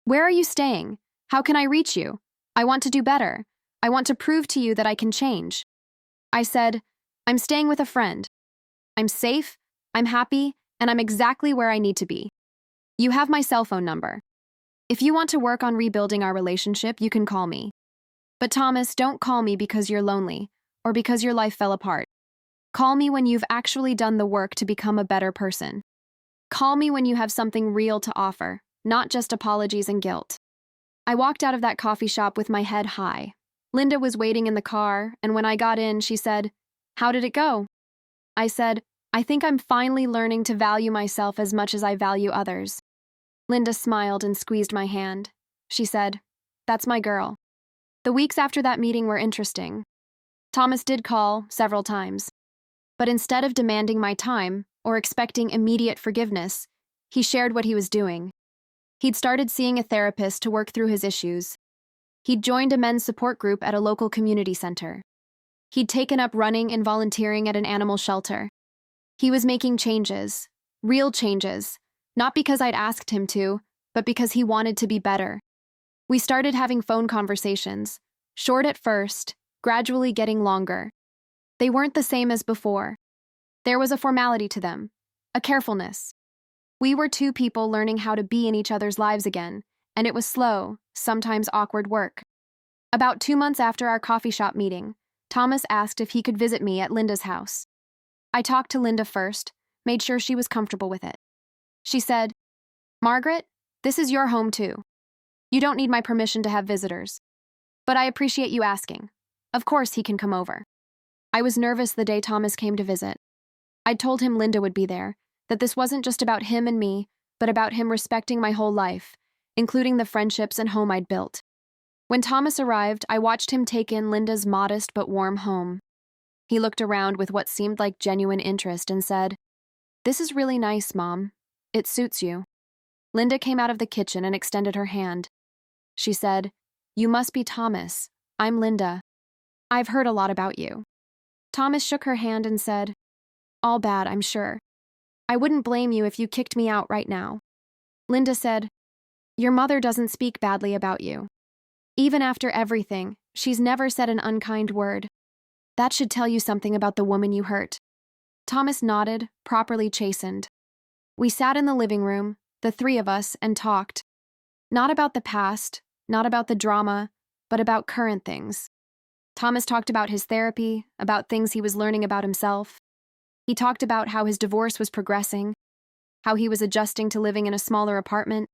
Where are you staying? How can I reach you? I want to do better. I want to prove to you that I can change. I said, I'm staying with a friend. I'm safe, I'm happy, and I'm exactly where I need to be. You have my cell phone number. If you want to work on rebuilding our relationship, you can call me. But Thomas, don't call me because you're lonely, or because your life fell apart. Call me when you've actually done the work to become a better person. Call me when you have something real to offer, not just apologies and guilt. I walked out of that coffee shop with my head high. Linda was waiting in the car, and when I got in, she said, How did it go? I said, I think I'm finally learning to value myself as much as I value others. Linda smiled and squeezed my hand. She said, That's my girl. The weeks after that meeting were interesting. Thomas did call several times. But instead of demanding my time or expecting immediate forgiveness, he shared what he was doing. He'd started seeing a therapist to work through his issues. He'd joined a men's support group at a local community center. He'd taken up running and volunteering at an animal shelter. He was making changes, real changes, not because I'd asked him to, but because he wanted to be better. We started having phone conversations, short at first, gradually getting longer. They weren't the same as before. There was a formality to them, a carefulness. We were two people learning how to be in each other's lives again, and it was slow, sometimes awkward work. About 2 months after our coffee shop meeting, Thomas asked if he could visit me at Linda's house. I talked to Linda first, made sure she was comfortable with it. She said, "Margaret, this is your home too. You don't need my permission to have visitors. But I appreciate you asking. Of course he can come over." I was nervous the day Thomas came to visit. I'd told him Linda would be there, that this wasn't just about him and me, but about him respecting my whole life, including the friendships and home I'd built. When Thomas arrived, I watched him take in Linda's modest but warm home. He looked around with what seemed like genuine interest and said, "This is really nice, Mom. It suits you." Linda came out of the kitchen and extended her hand. She said, "You must be Thomas. I'm Linda. I've heard a lot about you." Thomas shook her hand and said, "All bad, I'm sure. I wouldn't blame you if you kicked me out right now." Linda said, "Your mother doesn't speak badly about you. Even after everything, she's never said an unkind word. That should tell you something about the woman you hurt." Thomas nodded, properly chastened. We sat in the living room, the three of us, and talked. Not about the past, not about the drama, but about current things. Thomas talked about his therapy, about things he was learning about himself. He talked about how his divorce was progressing, how he was adjusting to living in a smaller apartment,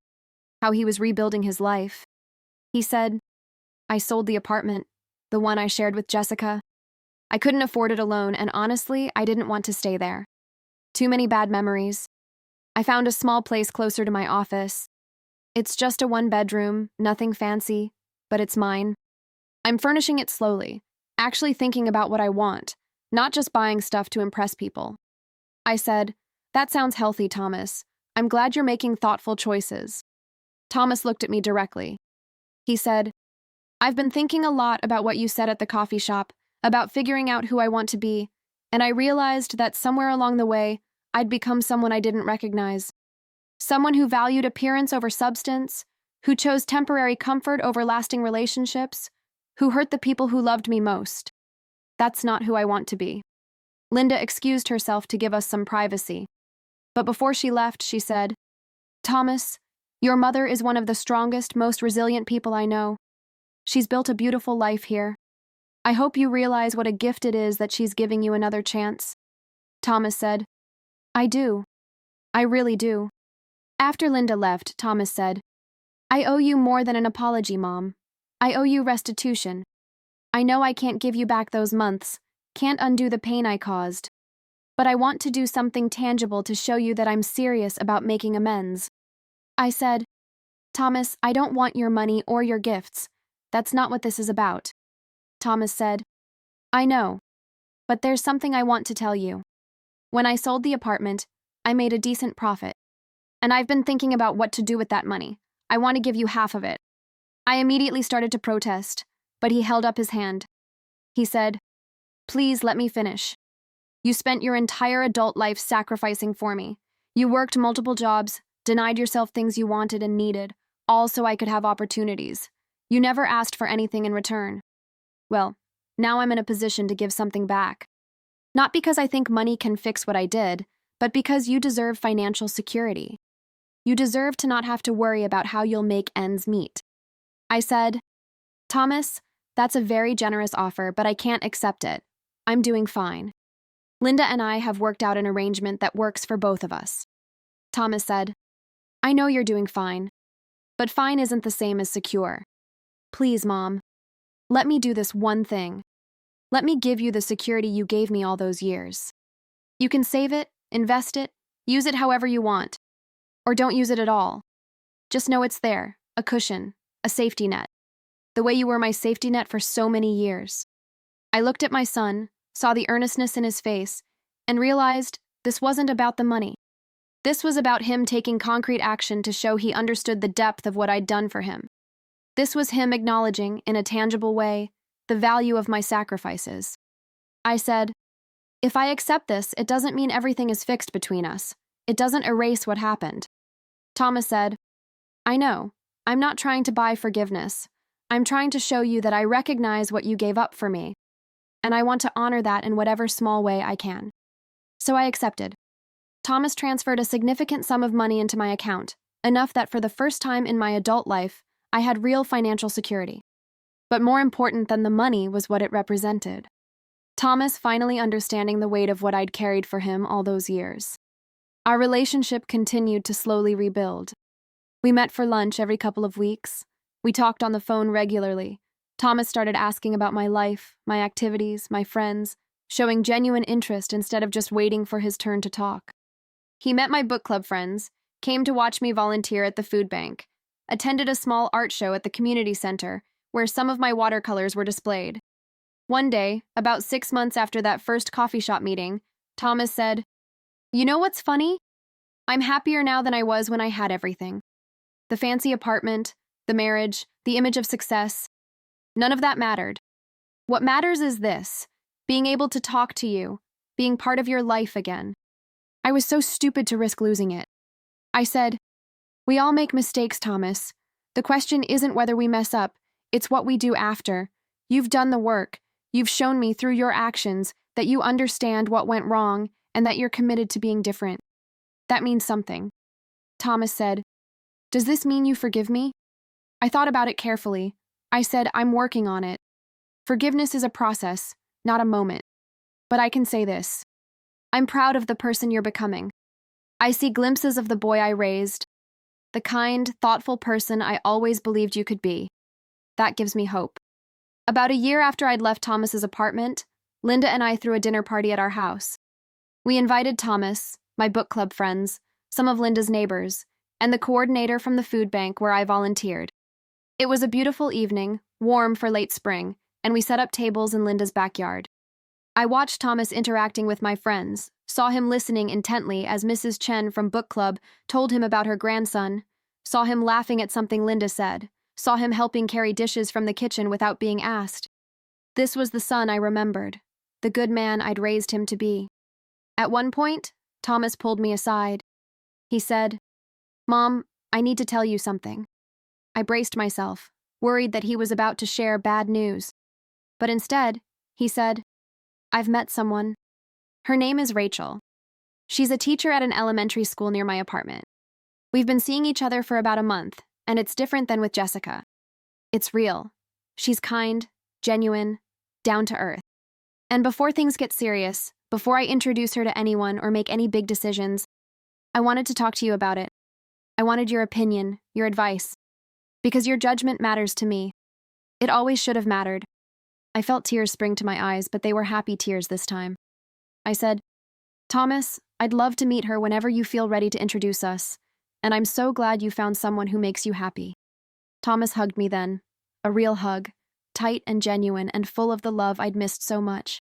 how he was rebuilding his life. He said, "I sold the apartment, the one I shared with Jessica. I couldn't afford it alone, and honestly, I didn't want to stay there. Too many bad memories. I found a small place closer to my office. It's just a 1-bedroom, nothing fancy, but it's mine. I'm furnishing it slowly, actually thinking about what I want, not just buying stuff to impress people." I said, "That sounds healthy, Thomas. I'm glad you're making thoughtful choices." Thomas looked at me directly. He said, "I've been thinking a lot about what you said at the coffee shop, about figuring out who I want to be, and I realized that somewhere along the way, I'd become someone I didn't recognize. Someone who valued appearance over substance, who chose temporary comfort over lasting relationships, who hurt the people who loved me most. That's not who I want to be." Linda excused herself to give us some privacy. But before she left, she said, "Thomas, your mother is one of the strongest, most resilient people I know. She's built a beautiful life here. I hope you realize what a gift it is that she's giving you another chance." Thomas said, "I do. I really do." After Linda left, Thomas said, "I owe you more than an apology, Mom. I owe you restitution. I know I can't give you back those months, can't undo the pain I caused. But I want to do something tangible to show you that I'm serious about making amends." I said, "Thomas, I don't want your money or your gifts. That's not what this is about." Thomas said, "I know. But there's something I want to tell you. When I sold the apartment, I made a decent profit. And I've been thinking about what to do with that money. I want to give you half of it." I immediately started to protest, but he held up his hand. He said, "Please let me finish. You spent your entire adult life sacrificing for me. You worked multiple jobs, denied yourself things you wanted and needed, all so I could have opportunities. You never asked for anything in return. Well, now I'm in a position to give something back. Not because I think money can fix what I did, but because you deserve financial security. You deserve to not have to worry about how you'll make ends meet." I said, "Thomas, that's a very generous offer, but I can't accept it. I'm doing fine. Linda and I have worked out an arrangement that works for both of us." Thomas said, "I know you're doing fine, but fine isn't the same as secure. Please, Mom, let me do this one thing. Let me give you the security you gave me all those years. You can save it, invest it, use it however you want. Or don't use it at all. Just know it's there, a cushion, a safety net. The way you were my safety net for so many years." I looked at my son, saw the earnestness in his face, and realized this wasn't about the money. This was about him taking concrete action to show he understood the depth of what I'd done for him. This was him acknowledging, in a tangible way, the value of my sacrifices. I said, "If I accept this, it doesn't mean everything is fixed between us. It doesn't erase what happened." Thomas said, "I know. I'm not trying to buy forgiveness. I'm trying to show you that I recognize what you gave up for me, and I want to honor that in whatever small way I can." So I accepted. Thomas transferred a significant sum of money into my account, enough that for the first time in my adult life, I had real financial security. But more important than the money was what it represented. Thomas finally understanding the weight of what I'd carried for him all those years. Our relationship continued to slowly rebuild. We met for lunch every couple of weeks. We talked on the phone regularly. Thomas started asking about my life, my activities, my friends, showing genuine interest instead of just waiting for his turn to talk. He met my book club friends, came to watch me volunteer at the food bank, attended a small art show at the community center, where some of my watercolors were displayed. One day, about 6 months after that first coffee shop meeting, Thomas said, "You know what's funny? I'm happier now than I was when I had everything. The fancy apartment, the marriage, the image of success. None of that mattered. What matters is this, being able to talk to you, being part of your life again." I was so stupid to risk losing it. I said, "We all make mistakes, Thomas. The question isn't whether we mess up, it's what we do after. You've done the work. You've shown me through your actions that you understand what went wrong and that you're committed to being different. That means something." Thomas said, "Does this mean you forgive me?" I thought about it carefully. I said, "I'm working on it. Forgiveness is a process, not a moment. But I can say this. I'm proud of the person you're becoming. I see glimpses of the boy I raised, the kind, thoughtful person I always believed you could be. That gives me hope." About a year after I'd left Thomas's apartment, Linda and I threw a dinner party at our house. We invited Thomas, my book club friends, some of Linda's neighbors, and the coordinator from the food bank where I volunteered. It was a beautiful evening, warm for late spring, and we set up tables in Linda's backyard. I watched Thomas interacting with my friends, saw him listening intently as Mrs. Chen from book club told him about her grandson, saw him laughing at something Linda said, saw him helping carry dishes from the kitchen without being asked. This was the son I remembered, the good man I'd raised him to be. At one point, Thomas pulled me aside. He said, "Mom, I need to tell you something." I braced myself, worried that he was about to share bad news. But instead, he said, "I've met someone. Her name is Rachel. She's a teacher at an elementary school near my apartment. We've been seeing each other for about a month, and it's different than with Jessica. It's real. She's kind, genuine, down to earth. And before things get serious, before I introduce her to anyone or make any big decisions, I wanted to talk to you about it. I wanted your opinion, your advice, because your judgment matters to me. It always should have mattered." I felt tears spring to my eyes, but they were happy tears this time. I said, "Thomas, I'd love to meet her whenever you feel ready to introduce us, and I'm so glad you found someone who makes you happy." Thomas hugged me then, a real hug, tight and genuine and full of the love I'd missed so much.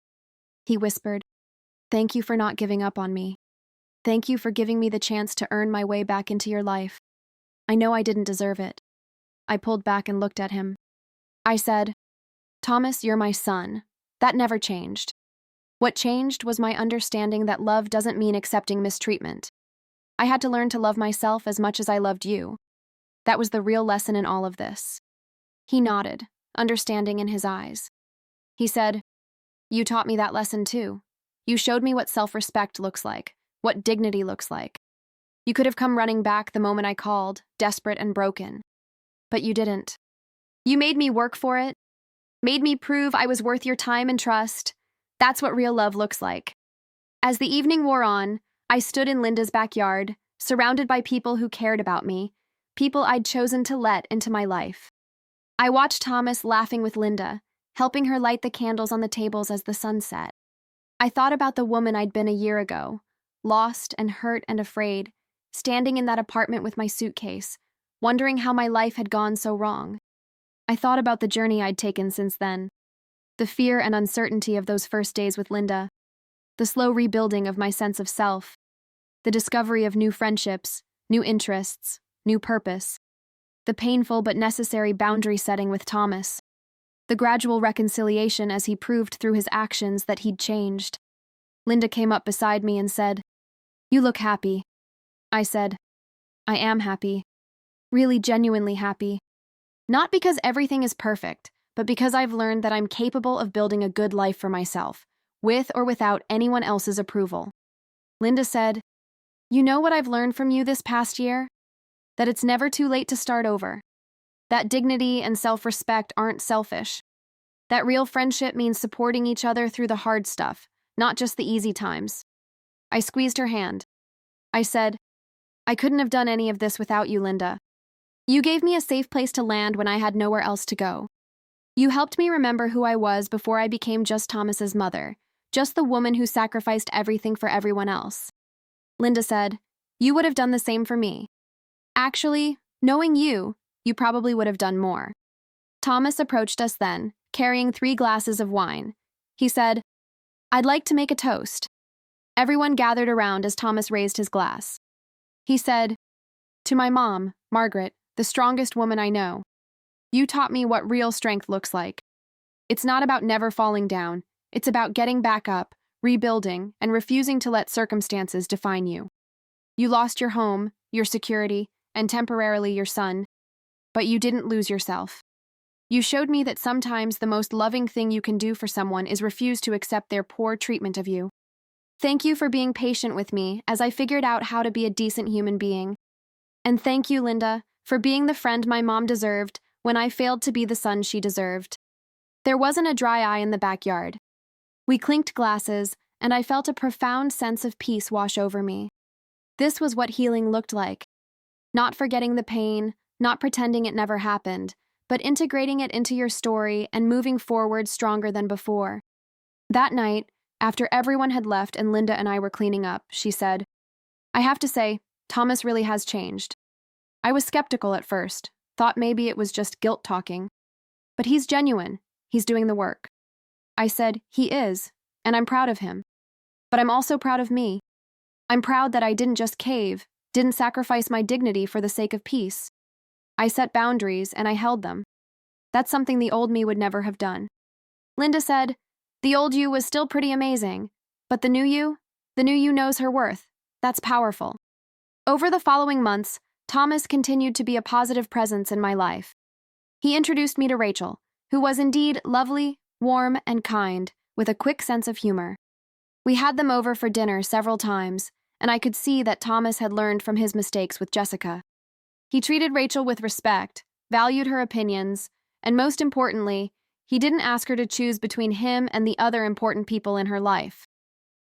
He whispered, "Thank you for not giving up on me. Thank you for giving me the chance to earn my way back into your life. I know I didn't deserve it." I pulled back and looked at him. I said, "Thomas, you're my son. That never changed. What changed was my understanding that love doesn't mean accepting mistreatment. I had to learn to love myself as much as I loved you. That was the real lesson in all of this." He nodded, understanding in his eyes. He said, "You taught me that lesson too. You showed me what self-respect looks like, what dignity looks like. You could have come running back the moment I called, desperate and broken. But you didn't. You made me work for it, made me prove I was worth your time and trust. That's what real love looks like." As the evening wore on, I stood in Linda's backyard, surrounded by people who cared about me, people I'd chosen to let into my life. I watched Thomas laughing with Linda, helping her light the candles on the tables as the sun set. I thought about the woman I'd been a year ago, lost and hurt and afraid, standing in that apartment with my suitcase, wondering how my life had gone so wrong. I thought about the journey I'd taken since then, the fear and uncertainty of those first days with Linda, the slow rebuilding of my sense of self, the discovery of new friendships, new interests, new purpose, the painful but necessary boundary setting with Thomas, the gradual reconciliation as he proved through his actions that he'd changed. Linda came up beside me and said, "You look happy." I said, "I am happy. Really genuinely happy. Not because everything is perfect, but because I've learned that I'm capable of building a good life for myself, with or without anyone else's approval." Linda said, "You know what I've learned from you this past year? That it's never too late to start over. That dignity and self-respect aren't selfish. That real friendship means supporting each other through the hard stuff, not just the easy times." I squeezed her hand. I said, "I couldn't have done any of this without you, Linda. You gave me a safe place to land when I had nowhere else to go. You helped me remember who I was before I became just Thomas's mother, just the woman who sacrificed everything for everyone else." Linda said, "You would have done the same for me. Actually, knowing you probably would have done more." Thomas approached us then, carrying 3 glasses of wine. He said, "I'd like to make a toast." Everyone gathered around as Thomas raised his glass. He said, "To my mom, Margaret, the strongest woman I know. You taught me what real strength looks like. It's not about never falling down. It's about getting back up, rebuilding, and refusing to let circumstances define you. You lost your home, your security, and temporarily your son, but you didn't lose yourself. You showed me that sometimes the most loving thing you can do for someone is refuse to accept their poor treatment of you. Thank you for being patient with me as I figured out how to be a decent human being. And thank you, Linda, for being the friend my mom deserved when I failed to be the son she deserved." There wasn't a dry eye in the backyard. We clinked glasses, and I felt a profound sense of peace wash over me. This was what healing looked like. Not forgetting the pain, not pretending it never happened, but integrating it into your story and moving forward stronger than before. That night, after everyone had left and Linda and I were cleaning up, she said, "I have to say, Thomas really has changed. I was skeptical at first, thought maybe it was just guilt talking. But he's genuine. He's doing the work." I said, "He is, and I'm proud of him. But I'm also proud of me. I'm proud that I didn't just cave, didn't sacrifice my dignity for the sake of peace. I set boundaries and I held them. That's something the old me would never have done." Linda said, "The old you was still pretty amazing, but the new you knows her worth. That's powerful." Over the following months, Thomas continued to be a positive presence in my life. He introduced me to Rachel, who was indeed lovely, warm, and kind, with a quick sense of humor. We had them over for dinner several times, and I could see that Thomas had learned from his mistakes with Jessica. He treated Rachel with respect, valued her opinions, and most importantly, he didn't ask her to choose between him and the other important people in her life.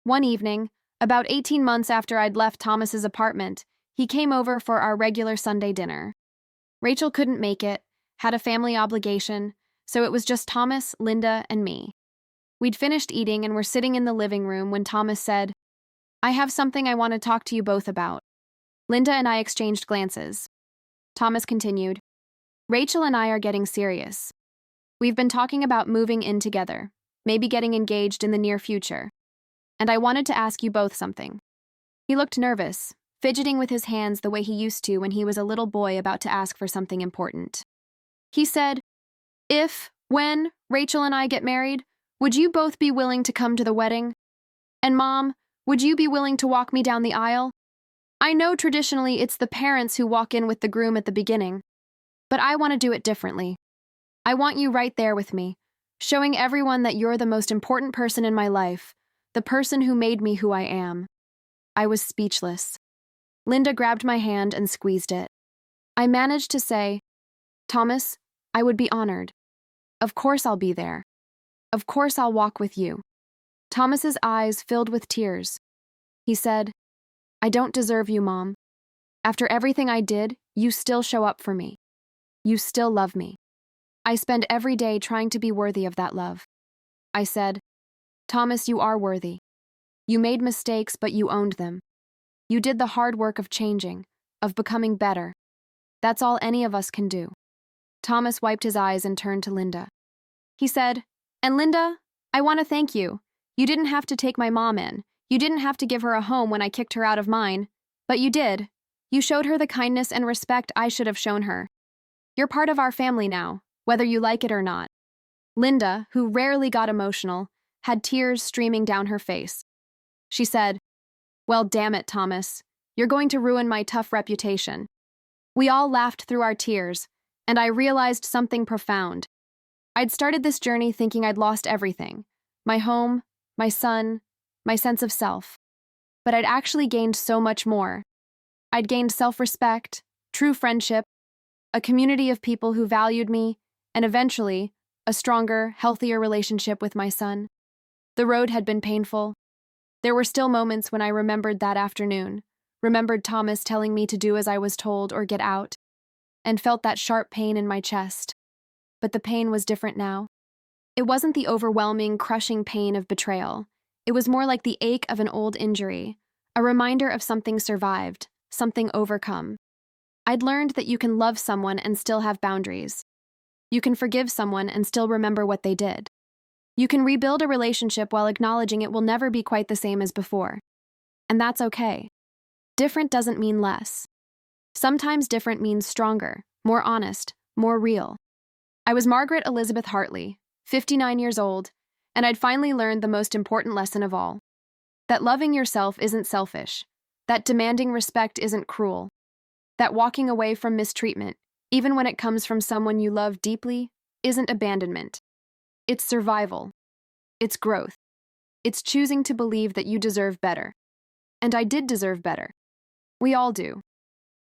One evening, about 18 months after I'd left Thomas's apartment, he came over for our regular Sunday dinner. Rachel couldn't make it, had a family obligation, so it was just Thomas, Linda, and me. We'd finished eating and were sitting in the living room when Thomas said, "I have something I want to talk to you both about." Linda and I exchanged glances. Thomas continued, "Rachel and I are getting serious. We've been talking about moving in together, maybe getting engaged in the near future. And I wanted to ask you both something." He looked nervous, fidgeting with his hands the way he used to when he was a little boy about to ask for something important. He said, When Rachel and I get married, would you both be willing to come to the wedding? And Mom, would you be willing to walk me down the aisle? I know traditionally it's the parents who walk in with the groom at the beginning, but I want to do it differently. I want you right there with me, showing everyone that you're the most important person in my life, the person who made me who I am." I was speechless. Linda grabbed my hand and squeezed it. I managed to say, "Thomas, I would be honored. Of course I'll be there. Of course I'll walk with you." Thomas's eyes filled with tears. He said, "I don't deserve you, Mom. After everything I did, you still show up for me. You still love me. I spend every day trying to be worthy of that love." I said, "Thomas, you are worthy. You made mistakes, but you owned them. You did the hard work of changing, of becoming better. That's all any of us can do." Thomas wiped his eyes and turned to Linda. He said, "And Linda, I want to thank you. You didn't have to take my mom in. You didn't have to give her a home when I kicked her out of mine. But you did. You showed her the kindness and respect I should have shown her. You're part of our family now, whether you like it or not." Linda, who rarely got emotional, had tears streaming down her face. She said, "Well, damn it, Thomas. You're going to ruin my tough reputation." We all laughed through our tears, and I realized something profound. I'd started this journey thinking I'd lost everything: my home, my son, my sense of self. But I'd actually gained so much more. I'd gained self-respect, true friendship, a community of people who valued me, and eventually, a stronger, healthier relationship with my son. The road had been painful. There were still moments when I remembered that afternoon, remembered Thomas telling me to do as I was told or get out, and felt that sharp pain in my chest. But the pain was different now. It wasn't the overwhelming, crushing pain of betrayal. It was more like the ache of an old injury, a reminder of something survived, something overcome. I'd learned that you can love someone and still have boundaries. You can forgive someone and still remember what they did. You can rebuild a relationship while acknowledging it will never be quite the same as before. And that's okay. Different doesn't mean less. Sometimes different means stronger, more honest, more real. I was Margaret Elizabeth Hartley, 59 years old, and I'd finally learned the most important lesson of all: that loving yourself isn't selfish, that demanding respect isn't cruel, that walking away from mistreatment, even when it comes from someone you love deeply, isn't abandonment. It's survival. It's growth. It's choosing to believe that you deserve better. And I did deserve better. We all do.